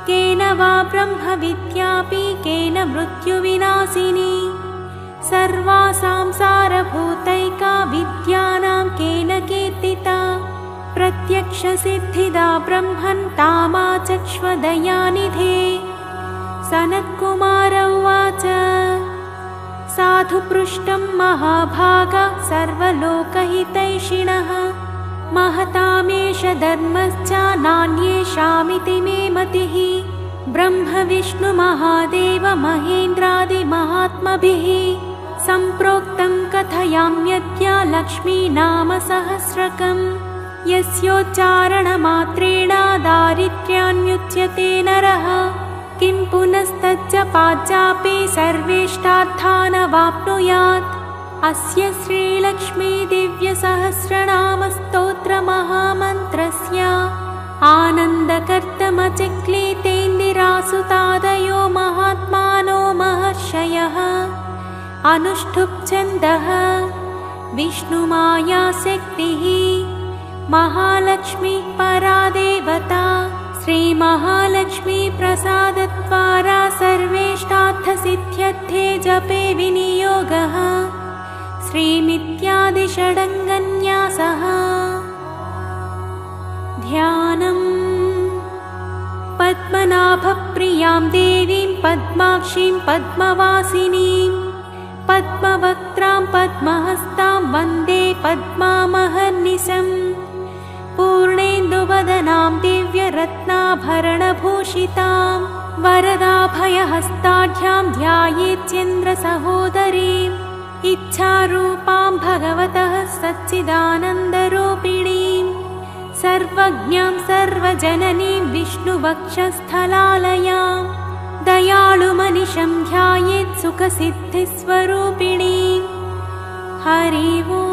[SPEAKER 1] केन वा ब्रह्मविद्यापि केन मृत्युविनाशिनी सर्वासां सारभूतैका विद्यानां केन कीर्तिता प्रत्यक्षसिद्धिदा ब्रह्मन् तामाचक्ष्वदयानिधे। सनत्कुमार उवाच साधु पृष्टं महाभागा सर्वलोकहितैषिणः महतामेष धर्मश्च नान्येषामिति मे मतिः। ब्रह्म विष्णु महादेव महेन्द्रादिमहात्मभिः सम्प्रोक्तं कथयाम्यद्य लक्ष्मी नाम सहस्रकम्। यस्योच्चारणमात्रेण दारिद्र्यान्मुच्यते नरः। किं पुनस्तज्जपाज्जापि सर्वेष्टार्थानवाप्नुयात्। अस्य श्रीलक्ष्मी दिव्यसहस्रनामस्तोत्रमहामन्त्रस्य आनन्दकर्तमचिक्लीतेन्दिरासुतादयो महात्मानो महर्षयः अनुष्ठुप्छन्दः। विष्णुमायाशक्तिः महालक्ष्मी परादेवता। श्रीमहालक्ष्मी प्रसादद्वारा सर्वेष्टार्थसिद्ध्यर्थे जपे विनियोगः। श्रीमित्यादिषडङ्गन्यासः। ध्यानम्। पद्मनाभप्रियां देवीं पद्माक्षीं पद्मवासिनीं पद्मवक्त्रां पद्महस्तां वन्दे पद्मामहर्निशम्। पूर्णेन्दुवदनां दिव्यरत्नाभरणभूषितां वरदाभयहस्ताढ्यां ध्यायेच्चन्द्रसहोदरीम्। इच्छारूपां भगवतः सच्चिदानन्दरूपिणीं सर्वज्ञां सर्वजननीं विष्णुवक्षस्थलालयां दयाळुमनिशं ध्यायेत् सुखसिद्धिस्वरूपिणीं। हरि ओम्।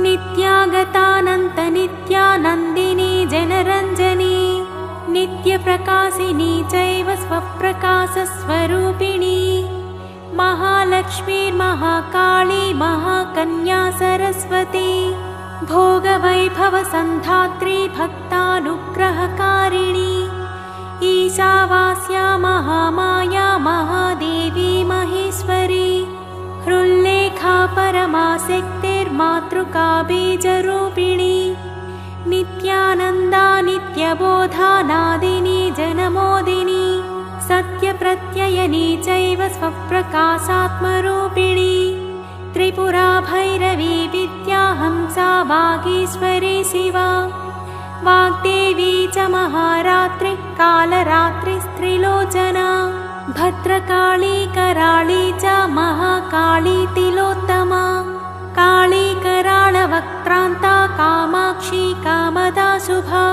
[SPEAKER 1] नित्यागतानन्तनित्यानन्दिनी जनरञ्जनी नित्यप्रकाशिनी चैव स्वप्रकाशस्वरूपिणी महालक्ष्मीर्महाकाली महाकन्या सरस्वती भोगवैभवसन्धात्री भक्तानुग्रहकारिणी ईशावास्या महामाया महादेवी महेश्वरी हृल्लेखा परमाशक्तिर्मातृका बीजरूपिणी नित्यानन्दा नित्यबोधा नादिनी जनमोदिनी सत्यप्रत्ययनी चैव स्वप्रकाशात्मरूपिणी त्रिपुरा भैरवी विद्या हंसा वागीश्वरी शिवा वाग्देवी च महारात्रि कालरात्रिस्त्रिलोचना भद्रकाली कराळी च महाकाली तिलोत्तमा काली कराळवक्त्रान्ता कामाक्षी कामदा शुभा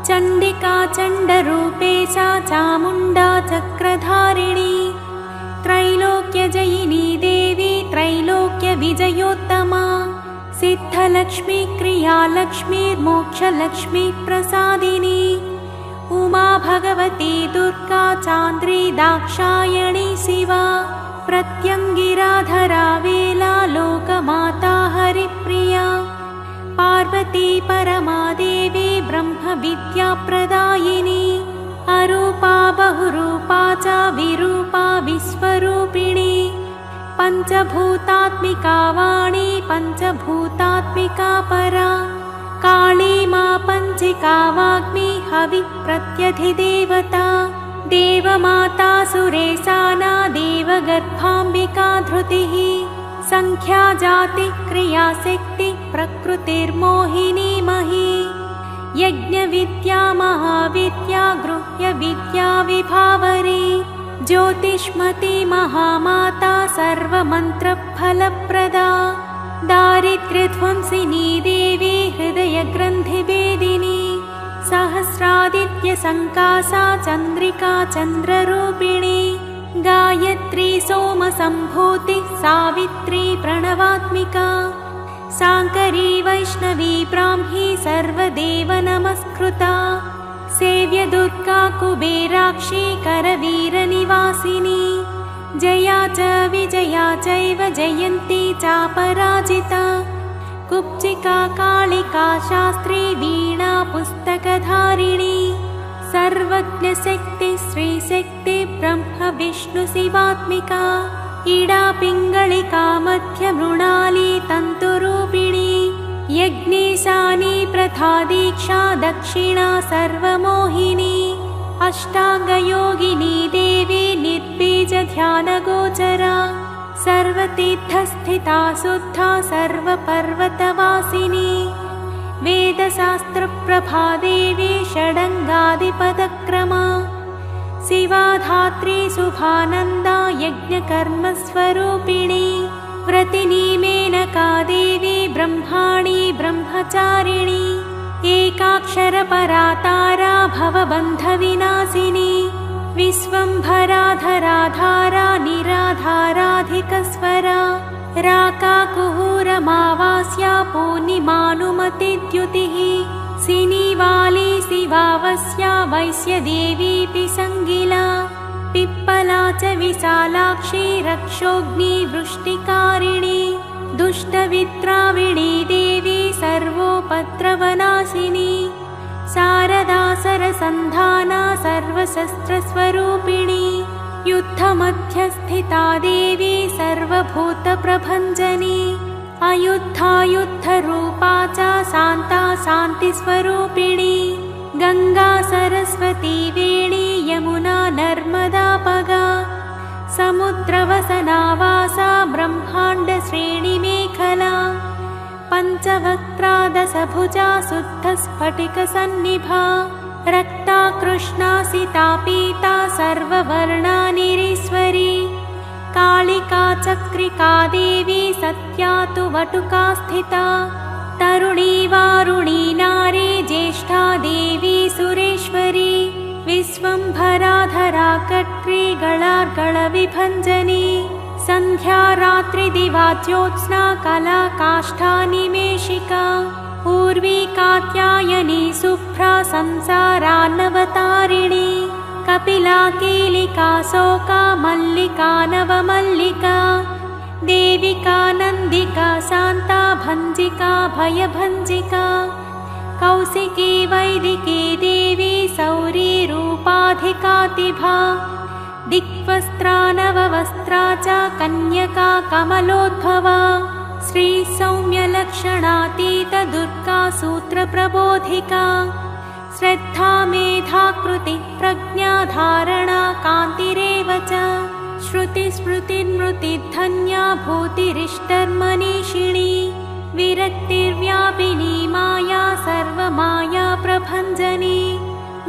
[SPEAKER 1] चण्डिका चण्डरूपेशा चामुण्डा चक्रधारिणी त्रैलोक्यजयिनी देवी त्रैलोक्यविजयोत्तमा सिद्धलक्ष्मी क्रियालक्ष्मीर्मोक्षलक्ष्मी प्रसादिनी उमा भगवती दुर्गा चान्द्री दाक्षायणी शिवा प्रत्यङ्गिराधरा वेला लोकमाता हरिप्रिया पार्वती परमादेवी ब्रह्मविद्याप्रदायिनी अरूपा बहुरूपा च विरूपा विश्वरूपिणी पञ्चभूतात्मिका वाणी पञ्चभूतात्मिका परा काली मा पञ्चिका वाग्मी हविप्रत्यधिदेवता देवमाता सुरेशाना देवगर्भाम्बिका धृतिः संख्या जाति क्रियाशक्ति प्रकृतिर्मोहिनी मही यज्ञविद्या महाविद्या गृह्यविद्या विभावरी ज्योतिष्मती महामाता सर्वमन्त्रफलप्रदा दारिद्र्यध्वंसिनी देवी हृदयग्रन्थिभेदिनी सहस्रादित्यसङ्कासा चन्द्रिका चन्द्ररूपिणी गायत्री सोमसम्भूति सावित्री प्रणवात्मिका शाङ्करी वैष्णवी ब्राह्मी सर्वदेव नमस्कृता सेव्य दुर्गा कुबेराक्षी करवीरनिवासिनी जया च विजया चैव जयन्ती चापराजिता कुब्जिका कालिका शास्त्री वीणा पुस्तकधारिणी सर्वज्ञशक्ति श्रीशक्ति ब्रह्म विष्णु शिवात्मिका इडा पिङ्गलिका मध्य मृणाली तन्तुरूपिणी यज्ञेशानी प्रथा दीक्षा दक्षिणा सर्वमोहिनी अष्टाङ्गयोगिनी देवी निर्बीज ध्यानगोचरा सर्वतीर्थस्थिता शुद्धा सर्वपर्वतवासिनी वेदशास्त्रप्रभा देवी षडङ्गादिपदक्रमा शिवा धात्री शुभानन्दा यज्ञकर्मस्वरूपिणी व्रतिनी मेनका देवी ब्रह्माणी ब्रह्मचारिणी एकाक्षरपरा तारा भवबन्धविनाशिनी विश्वम्भराधराधारा निराधाराधिकस्वरा राकाकुहूरमावास्या पूर्णिमानुमतिद्युतिः सिनीवाली शिवावस्या वैश्यदेवीति सङ्गिला पिप्पला च विशालाक्षी रक्षोऽग्निवृष्टिकारिणी दुष्टवित्राविणी देवी सर्वोपद्रवनाशिनी शारदा सरसन्धाना सर्वशस्त्रस्वरूपिणी युद्धमध्यस्थिता देवी सर्वभूतप्रभञ्जनी अयुद्धा युद्धरूपा च शान्ता शान्तिस्वरूपिणी गङ्गा सरस्वती वेणी यमुना नर्मदापगा समुद्रवसनावासा ब्रह्माण्डश्रेणिमेखला पञ्चवक्त्रा दशभुजा शुद्धस्फटिकसन्निभा रक्ता कृष्णा सिता पीता सर्ववर्णानिरीश्वरी कालिका चक्रिका देवी सत्या तु वटुका स्थिता तरुणी वारुणी नारी ज्येष्ठा देवी सुरेश्वरी विश्वम्भराधरा कट्री गळार्गळविभञ्जनी सन्ध्या रात्रिदिवा ज्योत्स्ना कला काष्ठा निमेषिका ऊर्वी कात्यायनी शुभ्रा संसारान्नवतारिणी कपिला कीलिका शोका मल्लिका नवमल्लिका देविका नन्दिका शान्ता भञ्जिका भयभञ्जिका कौशिकी वैदिकी देवी सौरी रूपाधिकातिभा दिक्वस्त्रा नववस्त्रा च कन्यका कमलोद्भवा श्रीसौम्यलक्षणातीत दुर्गा सूत्रप्रबोधिका श्रद्धा मेधा कृति प्रज्ञा धारणा कान्तिरेव च श्रुतिस्मृतिर्मृतिधन्या भूतिरिष्टर्मनीषिणी विरक्तिर्व्यापिनी माया सर्वमाया प्रभञ्जनी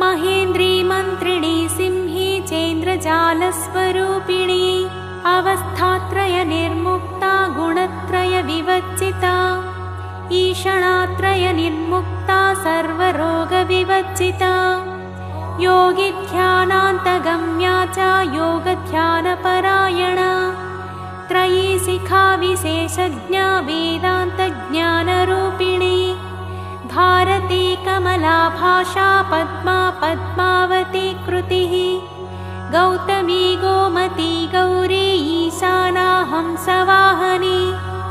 [SPEAKER 1] महेन्द्री मन्त्रिणी सिंही चेन्द्रजालस्वरूपिणी अवस्थात्रय निर्मुक्ता गुणत्रय विवज्जिता ईषणात्रय निर्मुक्ता सर्वरोगविवज्जिता योगिध्यानान्तगम्या च योगध्यानपरायणा त्रयी शिखा विशेषज्ञा वेदान्तज्ञानरूपिणी भारती कमला भाषा पद्मा पद्मावती कृतिः गौतमी गोमती गौरी ईशाना हंसवाहनी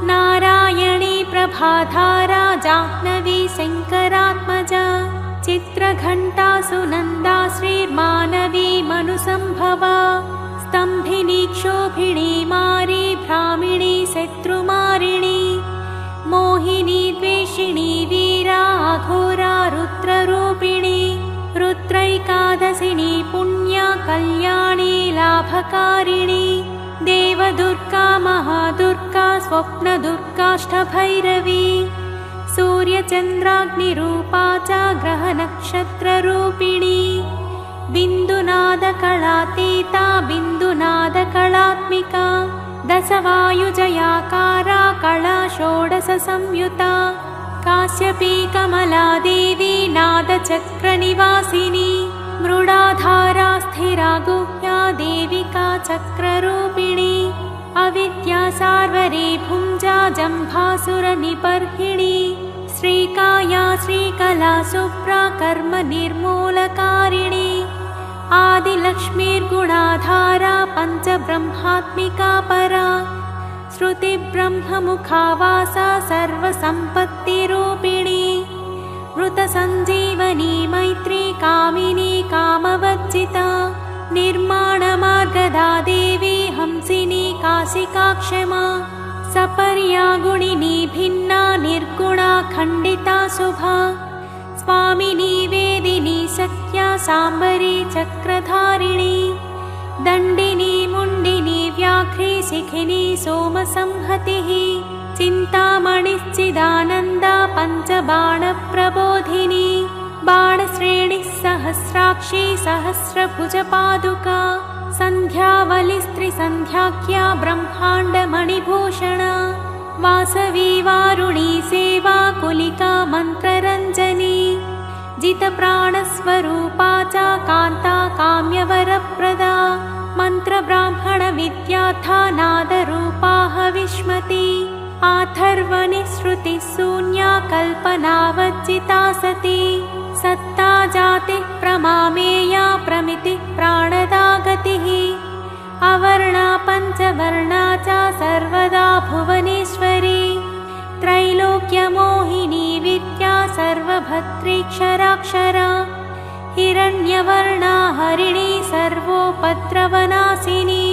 [SPEAKER 1] नारायणी प्रभाधारा जाह्नवी शङ्करात्मजा चित्रघण्टा सुनन्दा श्रीर्मानवी मनुसम्भवा स्तम्भिनी क्षोभिणी मारी भ्रामिणी शत्रुमारिणी मोहिनी द्वेषिणी वीरा अघोरा रुद्ररूपिणी रुद्रैकादशिनी पुण्या कल्याणी लाभकारिणी देवदुर्गा महादुर्गा स्वप्नदुर्गाष्टभैरवी सूर्यचन्द्राग्निरूपा च ग्रहनक्षत्ररूपिणी बिन्दुनादकलातीता बिन्दुनादकलात्मिका दशवायुजयाकारा कला षोडशसंयुता काश्यपी कमला देवी नादचक्रनिवासिनी मृडाधारा स्थिरा गुह्या देविका चक्ररूपिणी अविद्या सार्वरी भुञ्जा जम्भासुरनिबर्हिणी श्रीकाया श्रीकला शुभ्रा कर्म निर्मूलकारिणी आदिलक्ष्मीर्गुणाधारा पञ्चब्रह्मात्मिका परा श्रुतिब्रह्ममुखावासा सर्वसम्पत्तिरूपिणी मृतसञ्जीवनी मैत्री कामिनी कामवज्जिता निर्माणमार्गदा देवी हंसिनी काशिकाक्षमा सपर्या गुणिनी भिन्ना निर्गुणा खण्डिता शुभा स्वामिनी वेदिनी सख्या साम्बरी चक्रधारिणी दण्डिनी मुण्डिनी व्याघ्री शिखिनी सोमसंहतिः चिन्तामणिश्चिदानन्दा पञ्चबाणप्रबोधिनी बाणश्रेणिः सहस्राक्षी सहस्रभुजपादुका सन्ध्यावलिस्त्रिसन्ध्याख्या ब्रह्माण्डमणिभूषणा वासवी वारुणी सेवा कुलिका मन्त्ररञ्जनी जितप्राणस्वरूपा च कान्ता काम्यवरप्रदा मन्त्रब्राह्मणविद्याथा नादरूपा हविष्मती आथर्वनिःश्रुतिः शून्या कल्पनावज्जिता सती सत्ता जातिः प्रमामेया प्रमितिः प्राणदा गतिः अवर्णा पञ्चवर्णा च सर्वदा भुवनेश्वरी त्रैलोक्यमोहिनी विद्या सर्वभद्रीक्षराक्षरा हिरण्यवर्णा हरिणी सर्वोपद्रवनाशिनी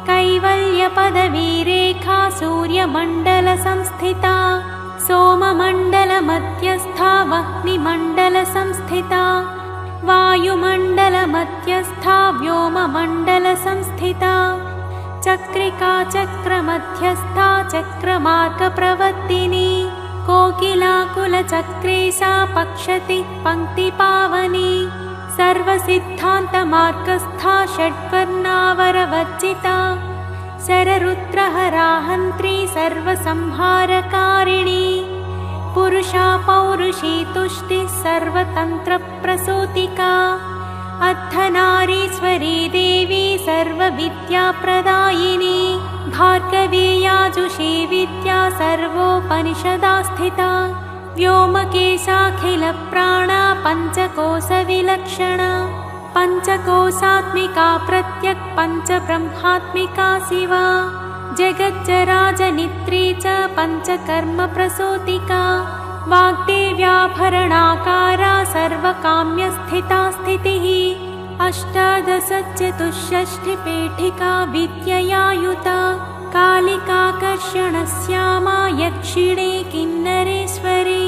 [SPEAKER 1] कैवल्यपदवीरेखा सूर्यमण्डलसंस्थिता सोममण्डलमध्यस्था वह्निमण्डलसंस्थिता वायुमण्डलमध्यस्था व्योममण्डलसंस्थिता चक्रिका चक्रमध्यस्था चक्रमार्गप्रवर्तिनी कोकिलाकुलचक्रेशा पक्षति पङ्क्तिपावनी सर्वसिद्धान्तमार्गस्था षड्वर्णावरवर्जिता शररुद्रहराहन्त्री सर्वसंहारकारिणी पुरुषा पौरुषी तुष्टिः सर्वतन्त्रप्रसूतिका अर्धनारीश्वरी देवी सर्वविद्याप्रदायिनी भार्गवीयाजुषी विद्या सर्वोपनिषदा स्थिता व्योमकेशाखिलप्राणा पञ्चकोशविलक्षणा पञ्चकोशात्मिका प्रत्यक् पञ्चब्रह्मात्मिका शिवा जगज्जराजनित्री च पञ्चकर्मप्रसूतिका वाग्देव्याभरणाकारा सर्वकाम्यस्थिता स्थितिः अष्टादशचतुष्षष्टिपीठिका विद्ययायुता कालिकाकर्षणश्यामा यक्षिणी किन्नरेश्वरी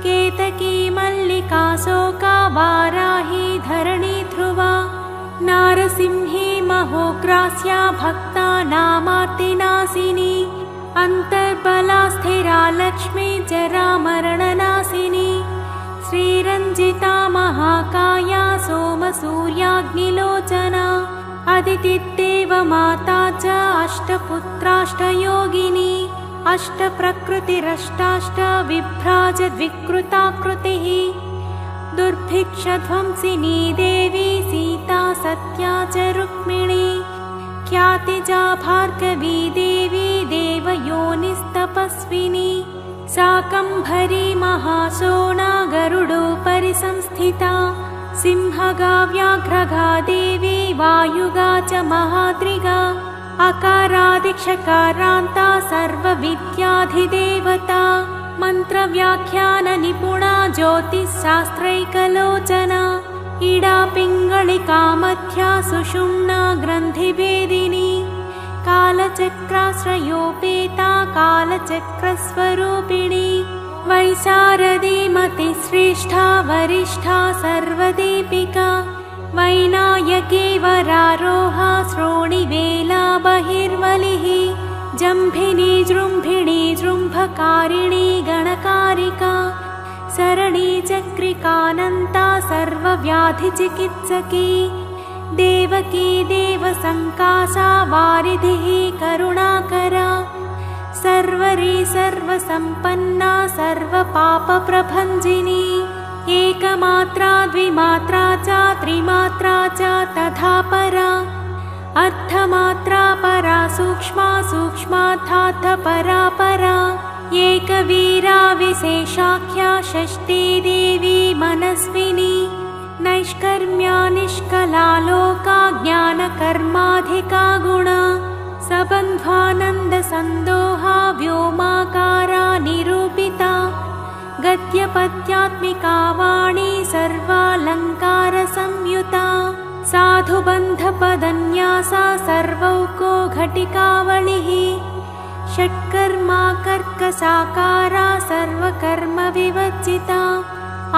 [SPEAKER 1] केतकी मल्लिका शोका वाराही धरणी ध्रुवा नारसिंही महोग्रास्या भक्तानामार्तिनाशिनी अन्तर्बला स्थिरा लक्ष्मी जरामरणनाशिनी श्रीरञ्जिता महाकाया सोमसूर्याग्निलोचना अदितिदेवमाता च अष्टपुत्राष्टयोगिनी अष्टप्रकृतिरष्टाष्ट विभ्राजद्विकृताकृतिः दुर्भिक्षध्वंसिनी देवी सीता सत्या च रुक्मिणी ख्यातिजा भार्गवी देवी देवयोनिस्तपस्विनी शाकम्भरी महाशोणा गरुडोपरि संस्थिता सिंहगा व्याघ्रगा देवी वायुगा च महाद्रिगा अकारादिक्षकारान्ता सर्वविद्याधिदेवता मन्त्रव्याख्याननिपुणा ज्योतिःशास्त्रैकलोचना इडा पिङ्गलिका मध्या सुषुम्ना ग्रन्थिभेदिनी कालचक्राश्रयोपेता कालचक्रस्वरूपिणी वैशारदी मतिश्रेष्ठा वरिष्ठा सर्वदीपिका वैनायकी वरारोहा श्रोणिवेला बहिर्वलिः जम्भिनी जृम्भिणी जृम्भकारिणी गणकारिका सरणि चक्रिकानन्ता सर्वव्याधिचिकित्सकी देवकी देवसङ्कासा वारिधिः करुणाकरा सर्वरी सर्वसम्पन्ना सर्वपापप्रभञ्जिनी एकमात्रा द्विमात्रा च त्रिमात्रा च तथा परा अर्धमात्रा परा सूक्ष्मा सूक्ष्मार्थात् परा परा एकवीरा विशेषाख्या षष्ठी देवी मनस्विनी नैष्कर्म्या निष्कला लोका ज्ञानकर्माधिका गुणा सबन्ध्वानन्दसन्दोहा व्योमाकारा निरूपिता गद्यपद्यात्मिका वाणी सर्वालङ्कारसंयुता साधुबन्धपदन्यासा सर्वौको घटिकावलिः षट्कर्मा कर्कसाकारा सर्वकर्मविवर्जिता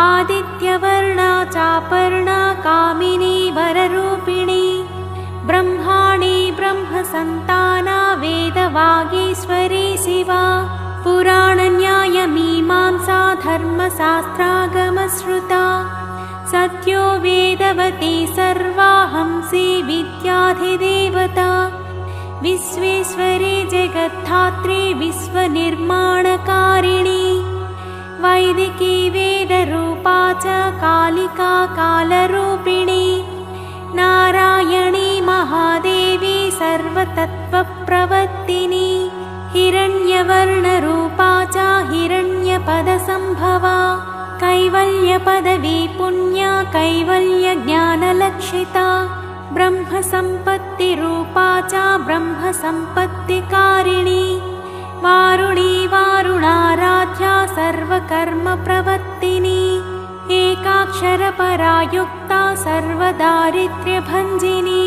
[SPEAKER 1] आदित्यवर्णा चापर्णा कामिनी वररूपिणी ब्रह्माणि ब्रह्मसन्ताना वेदवागीश्वरी शिवा पुराणन्यायमीमांसा धर्मशास्त्रागमश्रुता सत्यो वेदवती सर्वाहंसी विद्याधिदेवता विश्वेश्वरी जगद्धात्री विश्वनिर्माणकारिणी वैदिकी वेदरूपा च कालिका कालरूपिणी नारायणी महादेवी सर्वतत्त्वप्रवर्तिनी हिरण्यवर्णरूपा च हिरण्यपदसम्भवा कैवल्यपदवी पुण्या कैवल्यज्ञानलक्षिता ब्रह्मसम्पत्तिरूपा च ब्रह्मसम्पत्तिकारिणी वारुणी वारुणाराध्या सर्वकर्मप्रवर्तिनी एकाक्षरपरा युक्ता सर्वदारिद्र्यभञ्जिनी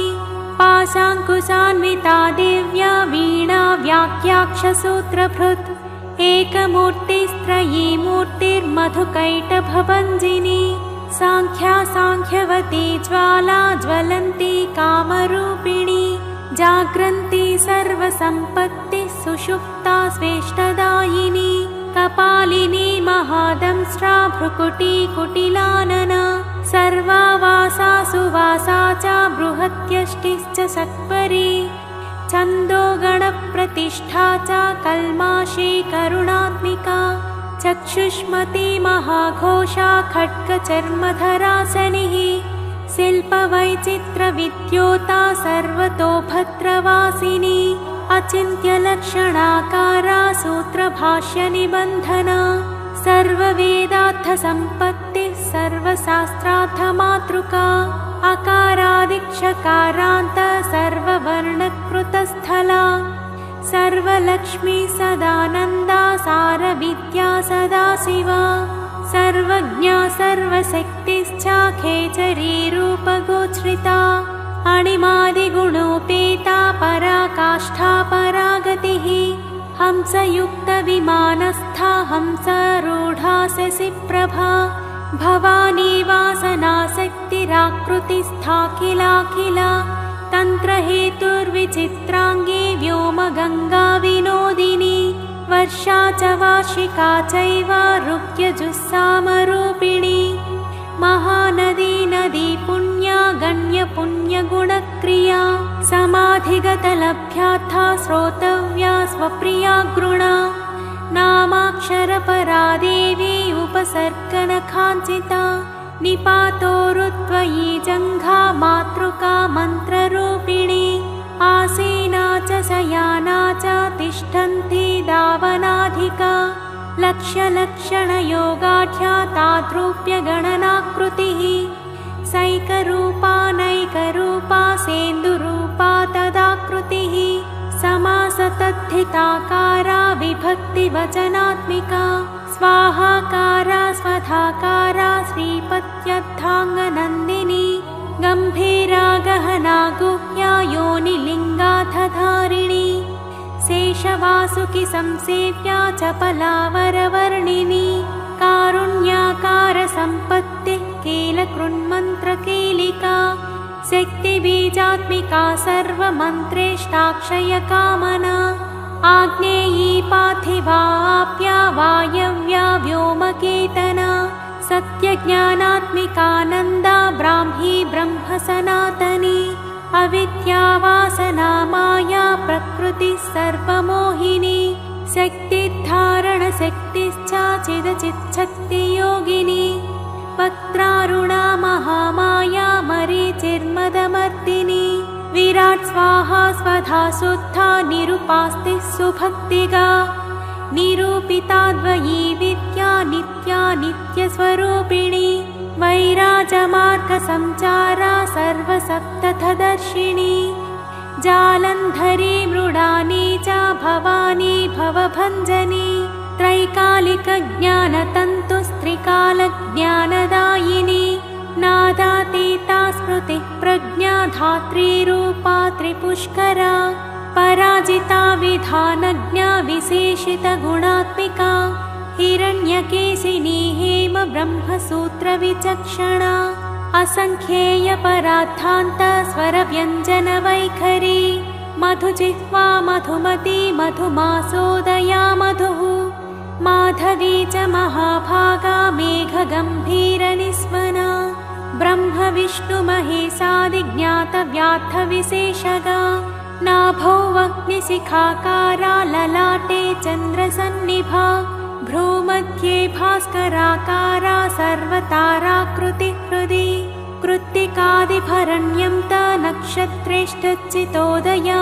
[SPEAKER 1] पाशाङ्कुशान्विता दिव्या वीणा व्याख्याक्षसूत्रभृत् एकमूर्तिस्त्रयी मूर्तिर्मधुकैटभभञ्जिनी साङ्ख्या साङ्ख्यवती ज्वाला ज्वलन्ती कामरूपिणी जाग्रन्ती सर्वसम्पत्तिः सुषुप्ता स्वेष्टदायिनी कपालिनी महादंष्ट्रा भ्रुकुटी कुटिलानना सर्वावासा सुवासा च बृहत्यष्टिश्च सत्परी छन्दो गणप्रतिष्ठा च कल्माशी करुणात्मिका चक्षुष्मती महाघोषा खड्गचर्मधरासनिः शिल्पवैचित्रविद्योता सर्वतो भद्रवासिनी अचिन्त्यलक्षणाकारा सूत्रभाष्यनिबन्धना सर्ववेदार्थसम्पत्तिः सर्वशास्त्रार्थमातृका अकारादिक्षकारान्त सर्ववर्णकृतस्थला सर्वलक्ष्मी सदानन्दा सारविद्या सदाशिवा सर्वज्ञा सर्वशक्तिश्चाखेचरी रूपगोचरिता अणिमादिगुणोपेता पराकाष्ठा परागतिः हंसयुक्तविमानस्था हंसारूढा शशिप्रभा भवानी वासनाशक्तिराकृतिस्थाखिलाखिला तन्त्रहेतुर्विचित्राङ्गी व्योमगङ्गा विनोदिनी वर्षा च वार्षिका चैव रुक्यजुस्सामरूपिणी महानदी नदी पुण्या गण्यपुण्यगुणक्रिया समाधिगतलभ्याथा श्रोतव्या स्वप्रिया गृणा नामाक्षरपरा देवी उपसर्गनखाञ्चिता निपातोरुत्वयी जङ्घा मातृका मन्त्ररूपिणी आसीना च शयाना च तिष्ठन्ती दावनाधिका लक्ष्यलक्षणयोगाढ्या ताद्रूप्यगणनाकृतिः सैकरूपा नैकरूपा सेन्दुरूपा तदाकृतिः समासतद्धिताकारा विभक्तिवचनात्मिका स्वाहाकारा स्वधाकारा श्रीपत्यर्थाङ्गनन्दिनी गम्भीरा गहना गुह्या योनिलिङ्गाधधारिणी शेषवासुकि संसेव्या चपलावरवर्णिनी कारुण्याकारसम्पत्तिः कीलकृन्मन्त्रकीलिका शक्तिबीजात्मिका सर्वमन्त्रेष्टाक्षयकामना आग्नेयी पार्थिवाप्या वायव्या व्योमकेतना सत्यज्ञानात्मिकानन्दा ब्राह्मी ब्रह्मसनातनी अविद्यावासना माया प्रकृतिः सर्वमोहिनी शक्तिधारणशक्तिश्चाचिदचिच्छक्तियोगिनी वक्त्रारुणा महामाया मरीचिर्मदमर्दिनी विराट् स्वाहा स्वधा शुद्धा निरुपास्तिः सुभक्तिगा निरूपिताद्वयी विद्या नित्या नित्यस्वरूपिणी वैराजमार्गसञ्चारा सर्वसप्तथदर्शिनी जालन्धरी मृडानी च भवानी भवभञ्जनी त्रैकालिकज्ञानतन्तुस्त्रिकालज्ञानदायिनी नादातीता स्मृतिः प्रज्ञा धात्रीरूपा त्रिपुष्करा पराजिता विधानज्ञा विशेषितगुणात्मिका हिरण्यकेशिनी हेम ब्रह्मसूत्रविचक्षणा असङ्ख्येयपरार्थान्तस्वरव्यञ्जनवैखरी मधुजिह्वा मधुमती मधुमासोदया मधुः माधवी च महाभागा मेघगम्भीरनिस्वना ब्रह्म विष्णुमहेशादिज्ञातव्यार्थविशेषगा नाभौ अग्निशिखाकारा ललाटे चन्द्रसन्निभा भ्रूमध्ये भास्कराकारा सर्वताराकृतिः हृदि कृत्तिकादिभरण्यं त नक्षत्रेष्टच्चितोदया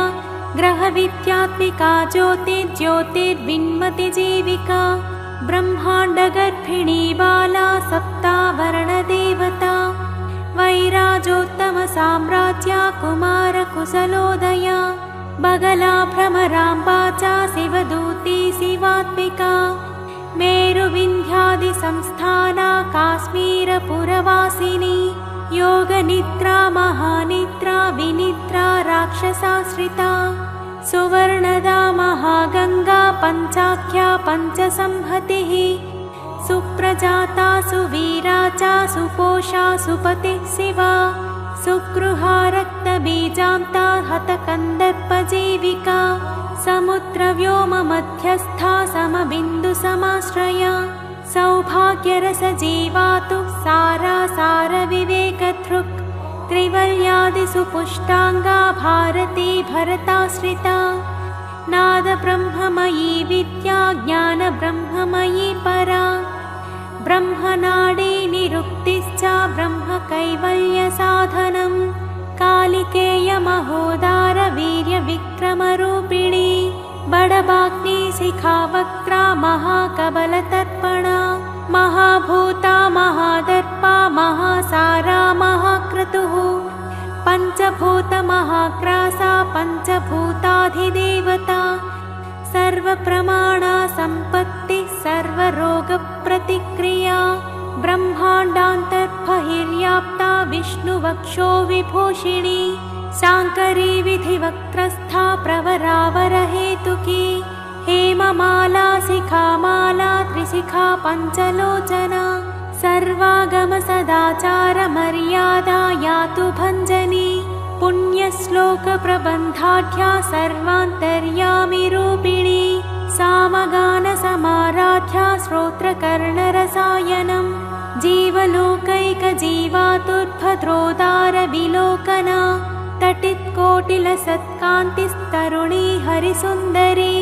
[SPEAKER 1] ग्रहविद्यात्मिका ज्योतिर्ज्योतिर्विन्मतिजीविका ब्रह्माण्डगर्भिणी बाला सप्तावरणदेवता वैराजोत्तमसाम्राज्या कुमारकुशलोदया बगला भ्रमराम्बा च शिवदूती शिवात्मिका मेरुविन्ध्यादिसंस्थाना काश्मीरपुरवासिनी योगनिद्रा महानिद्रा विनिद्रा राक्षसाश्रिता सुवर्णदा महागङ्गा पञ्चाख्या पञ्चसंहतिः सुप्रजाता सुवीरा च सुपोषा सुपतिः शिवा सुगृहा रक्तबीजान्ता हतकन्दर्पजीविका समुद्रव्योममध्यस्था समबिन्दुसमाश्रया सौभाग्यरसजीवातु सारासारविवेकधृक् त्रिवल्यादिसुपुष्टाङ्गा भारती भरताश्रिता नादब्रह्ममयी विद्या ज्ञानब्रह्ममयी परा ब्रह्मनाडी निरुक्तिश्च ब्रह्मकैवल्यसाधनं कालिकेयमहोदारवीर्यविक्रमरूपिणी बडबाग्निशिखावक्त्रा महाकबलतर्पणा महाभूता महादर्पा महासारा महाक्रतुः पञ्चभूतमहाग्रासा पञ्चभूताधिदेवता सर्वप्रमाणा सम्पत्तिः सर्वरोगप्रतिक्रिया ब्रह्माण्डान्तर्बहिर्व्याप्ता विष्णुवक्षो विभूषिणी शाङ्करी विधिवक्त्रस्था प्रवरावरहेतुकी हेममाला शिखामाला त्रिशिखा पञ्चलोचना सर्वागमसदाचारमर्यादा यातु भञ्जनी पुण्यश्लोकप्रबन्धाढ्या सर्वान्तर्यामिरूपिणी सामगानसमाराध्या श्रोत्रकर्णरसायनं जीवलोकैकजीवातुर्भद्रोदारविलोकना तटित्कोटिलसत्कान्तिस्तरुणी हरिसुन्दरी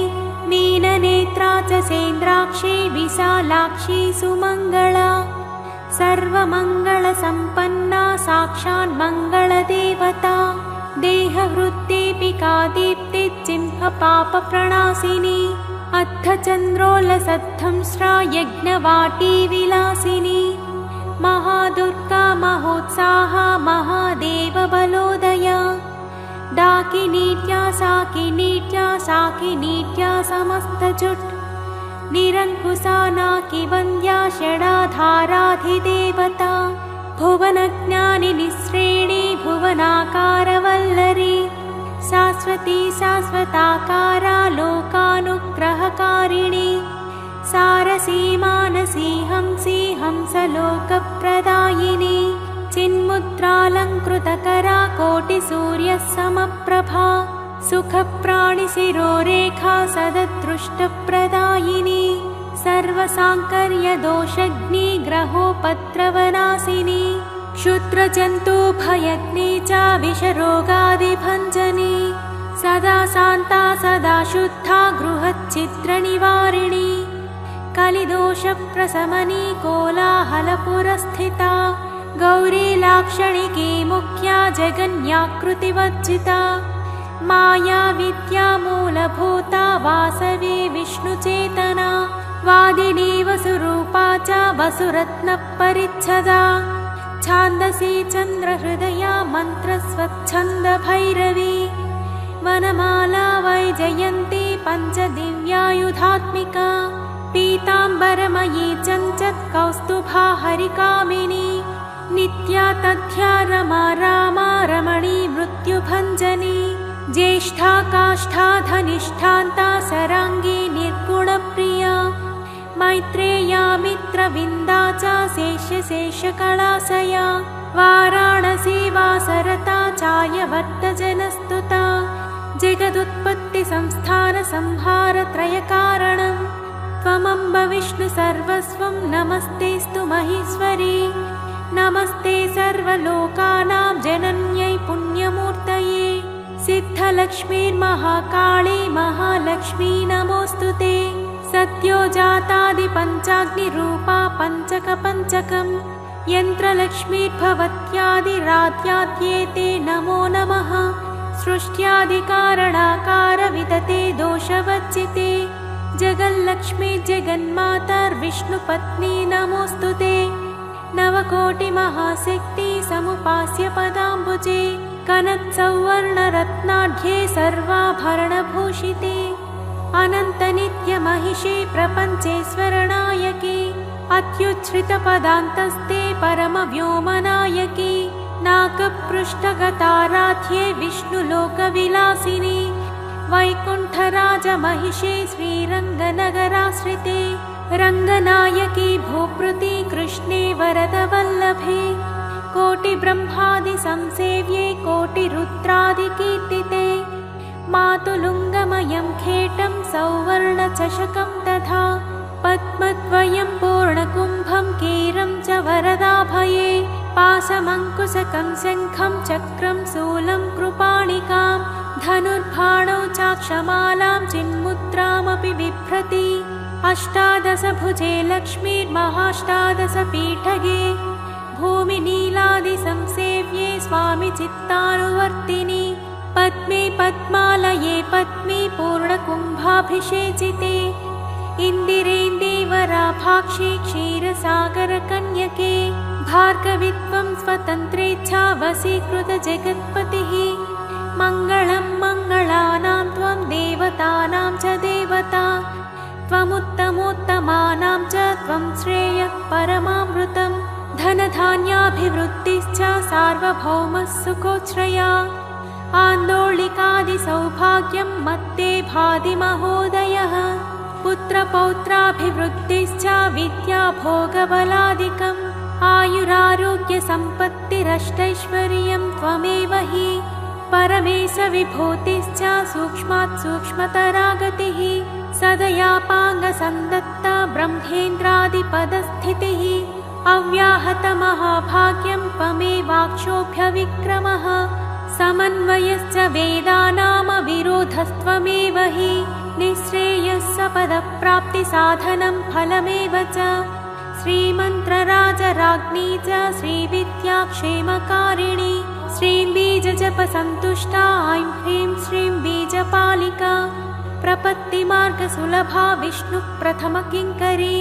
[SPEAKER 1] मीननेत्रा च सेन्द्राक्षी विशालाक्षी सुमङ्गला सर्वमङ्गलसम्पन्ना साक्षान्मङ्गलदेवता देहहृद्दीपिका दीप्तिचिह्नपापप्रणाशिनी अद्धचन्द्रोल्लसद्धंस्रा यज्ञवाटी विलासिनी महादुर्गा महोत्साहा महादेवबलोदया डाकिनीट्या साकिनीट्या समस्तजुट् निरङ्कुशा नाकिवन्द्या षडाधाराधिदेवता भुवनज्ञानिनिःश्रेणी भुवनाकारवल्लरी शाश्वती शाश्वताकारा लोकानुग्रहकारिणी सारसी मानसी हंसी हंसलोकप्रदायिनी चिन्मुद्रालङ्कृतकरा कोटिसूर्यसमप्रभा सुखप्राणिशिरोरेखा सददृष्टप्रदायिनी सर्वसाङ्कर्यदोषग्निग्रहोपद्रवनाशिनी क्षुद्रजन्तुभयग्नि च विषरोगादिभञ्जनी सदा शान्ता सदा शुद्धा गृहच्छिद्रनिवारिणी कलिदोषप्रशमनी कोलाहलपुरस्थिता गौरी लाक्षणिकी मुख्या जगन्याकृतिवर्जिता माया विद्या मूलभूता वासवी विष्णुचेतना वादिनी वसुरूपा च वसुरत्नपरिच्छदा छान्दसी चन्द्रहृदया मन्त्रस्वच्छन्दभैरवी वनमाला वैजयन्ती पञ्चदिव्यायुधात्मिका पीताम्बरमयी चञ्चत् कौस्तुभा हरिकामिनी नित्या तथ्या रमा रामा रमणी मृत्युभञ्जनी ज्येष्ठा काष्ठा धनिष्ठान्ता सराङ्गी निर्गुणप्रिया मैत्रेया मित्रविन्दा च शेषकलाशया वाराणसी वासरता चायवर्तजनस्तुता जगदुत्पत्तिसंस्थानसंहारत्रयकारणं त्वमम्ब विष्णु सर्वस्वं नमस्तेऽस्तु महेश्वरी। नमस्ते सर्वलोकानां जनन्यै पुण्यमूर्तये सिद्धलक्ष्मीर्महाकाली महालक्ष्मी नमोऽस्तु ते। सद्योजातादिपञ्चाग्निरूपा पञ्चकपञ्चकं यन्त्रलक्ष्मीर्भवत्यादिराध्याद्येते नमो नमः। सृष्ट्यादिकारणाकारविदते दोषवर्जिते जगल्लक्ष्मी जगन्मातर्विष्णुपत्नी नमोऽस्तु ते। नवकोटिमहाशक्ति समुपास्य पदाम्बुजे कनत्सौवर्णरत्नाढ्ये सर्वाभरणभूषिते अनन्तनित्यमहिषे प्रपञ्चेश्वरनायके अत्युच्छ्रितपदान्तस्ते परमव्योमनायके नागपृष्ठगताराध्ये विष्णुलोकविलासिनि वैकुण्ठराजमहिषे श्रीरङ्गनगराश्रिते रङ्गनायकी भूभृति कृष्णे वरदवल्लभे कोटिब्रह्मादिसंसेव्ये कोटिरुद्रादिकीर्तिते मातुलुङ्गमयं खेटं सौवर्णचषकं तथा पद्मद्वयं पूर्णकुम्भं कीरं च वरदाभये पाशमङ्कुशकं शङ्खं चक्रं शूलं कृपाणिकां धनुर्बाणौ चाक्षमालां चिन्मुद्रामपि बिभ्रति अष्टादशभुजे लक्ष्मीर्महाष्टादशपीठगे भूमिनीलादिसंसेव्ये स्वामि चित्तानुवर्तिनि पद्मे पद्मालये पद्मी पूर्णकुम्भाभिषेचिते इन्दिरेन्दीवराभाक्षे क्षीरसागरकन्यके भार्गवित्वं स्वतन्त्रेच्छा वशीकृतजगत्पतिः मङ्गलं मङ्गलानां त्वं देवतानां च देवता त्वमुत्तमोत्तमानां च त्वं श्रेयः परमामृतं धनधान्याभिवृद्धिश्च सार्वभौमः सुखोच्छ्रया आन्दोलिकादिसौभाग्यं मत्ते भाति महोदयः पुत्रपौत्राभिवृद्धिश्च विद्याभोगबलादिकम् आयुरारोग्यसम्पत्तिरष्टैश्वर्यं त्वमेव हि परमेशविभूतिश्च सूक्ष्मात् सूक्ष्मतरा गतिः सदयापाङ्गसन्दत्ता ब्रह्मेन्द्रादिपदस्थितिः अव्याहतमहाभाग्यं त्वमेवाक्षोभ्यविक्रमः समन्वयश्च वेदानामविरोधस्त्वमेव हि निःश्रेयस्सपदप्राप्तिसाधनं फलमेव च श्रीमन्त्रराजराज्ञी च श्रीविद्याक्षेमकारिणी श्रीं बीजजपसन्तुष्टा ऐं ह्रीं श्रीं बीजपालिका प्रपत्तिमार्गसुलभा विष्णुप्रथमकिङ्करी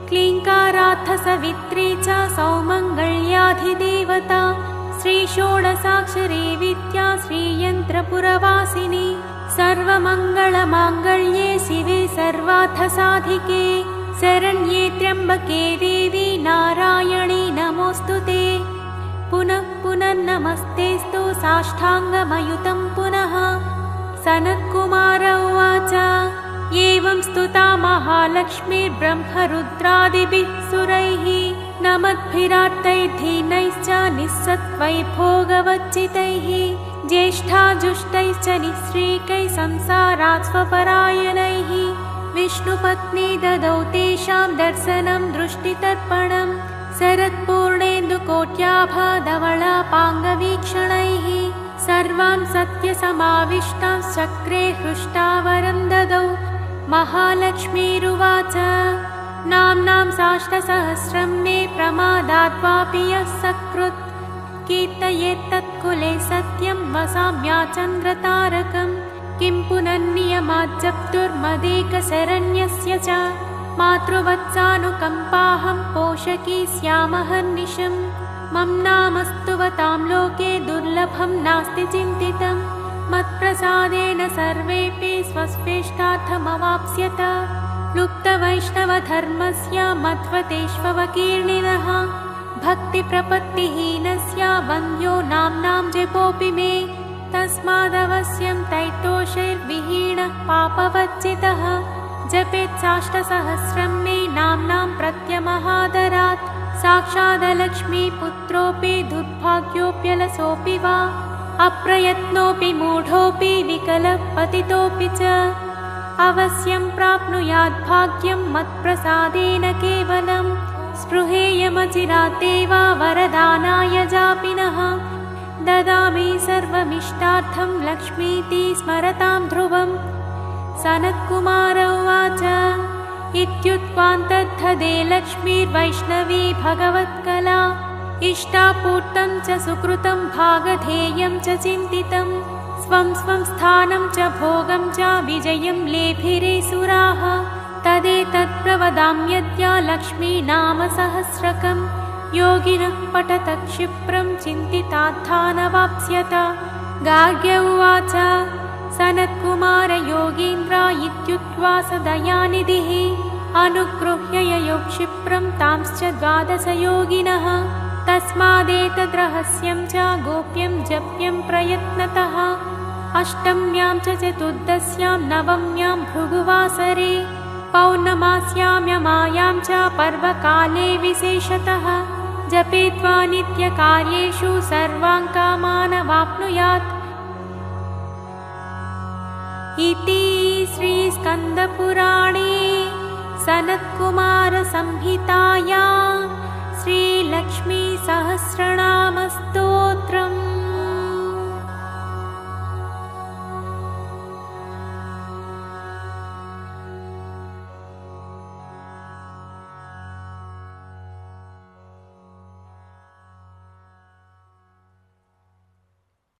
[SPEAKER 1] क्लीङ्कारार्थसवित्री च सौमङ्गल्याधिदेवता श्रीषोडशाक्षरी विद्या श्रीयन्त्रपुरवासिनी सर्वमङ्गलमाङ्गल्ये शिवे सर्वार्थसाधिके शरण्ये त्र्यम्बके देवी नारायणी नमोऽस्तु ते। पुनः पुनर्नमस्तेऽस्तु साष्टाङ्गमयुतं पुनः। सनत्कुमार उवाच एवं स्तुता महालक्ष्मीर्ब्रह्मरुद्रादिभिः सुरैः नमद्भिरार्तैर्धीनैश्च निःसत्त्वैर्भोगवच्चितैः ज्येष्ठाजुष्टैश्च निःश्रीकैः संसारात् स्वपरायणैः विष्णुपत्नी ददौ तेषां दर्शनं दृष्टितर्पणं शरत्पूर्णेन्दुकोट्याभाधवलापाङ्गवीक्षणैः सर्वां सत्यसमाविष्टां चक्रे हृष्टावरं ददौ महालक्ष्मीरुवाच नाम्नां साष्टसहस्रं मे प्रमादाद्वापि यः सकृत् कीर्तयेत्तत्कुले सत्यं वसाम्याचन्द्रतारकं किं पुनर्नियमाज्जप्तुर्मदेकशरण्यस्य च मातृवत्सानुकम्पाहं पोषकी स्यामहर्निशं मम नामस्तुवतां लोके दुर्लभं नास्ति चिन्तितं मत्प्रसादेन सर्वेऽपि स्वस्वेष्टार्थमवाप्स्यत लुप्तवैष्णवधर्मस्य मध्वतेष्वकीर्णिनः भक्तिप्रपत्तिहीनस्य वन्द्यो नाम्नां जपोऽपि मे तस्मादवश्यं तैतोषैर्विहीनः पापवच्चितः जपेत् साष्टसहस्रं मे नाम्नां प्रत्यमहादरात् साक्षादलक्ष्मीपुत्रोऽपि दुर्भाग्योऽप्यलसोऽपि वा अप्रयत्नोऽपि मूढोऽपि विकलः पतितोऽपि च अवश्यं प्राप्नुयाद्भाग्यं मत्प्रसादेन केवलं स्पृहेयमचिरादेव वरदानाय जापिनः ददामि सर्वमिष्टार्थं लक्ष्मीति स्मरतां ध्रुवम्। सनत्कुमार उवाच इत्युक्त्वान्तद्धदे लक्ष्मीर्वैष्णवी भगवत्कला इष्टापूर्तं च सुकृतं भागधेयं च चिन्तितं स्वं स्वं स्थानं च भोगं च विजयं लेभिरे सुराः तदेतत्प्रवदाम्यद्य लक्ष्मी नाम सहस्रकं योगिनः पठत क्षिप्रं चिन्तितार्थानवाप्स्यत। गार्ग्य उवाच सनत्कुमार योगीन्द्र इत्युक्त्वा स दयानिधिः अनुगृह्य ययौ क्षिप्रं तांश्च 12 योगिनः तस्मादेतद्रहस्यं च गोप्यं जप्यं प्रयत्नतः अष्टम्यां च चतुर्दश्यां नवम्यां भृगुवासरे पौर्णमास्याम्यमायां च पर्वकाले विशेषतः जपेत्वा नित्यकार्येषु सर्वान् कामान् वाप्नुयात्। इति श्रीस्कन्दपुराणे सनत्कुमारसंहितायां श्रीलक्ष्मीसहस्रनामस्तोत्रम्।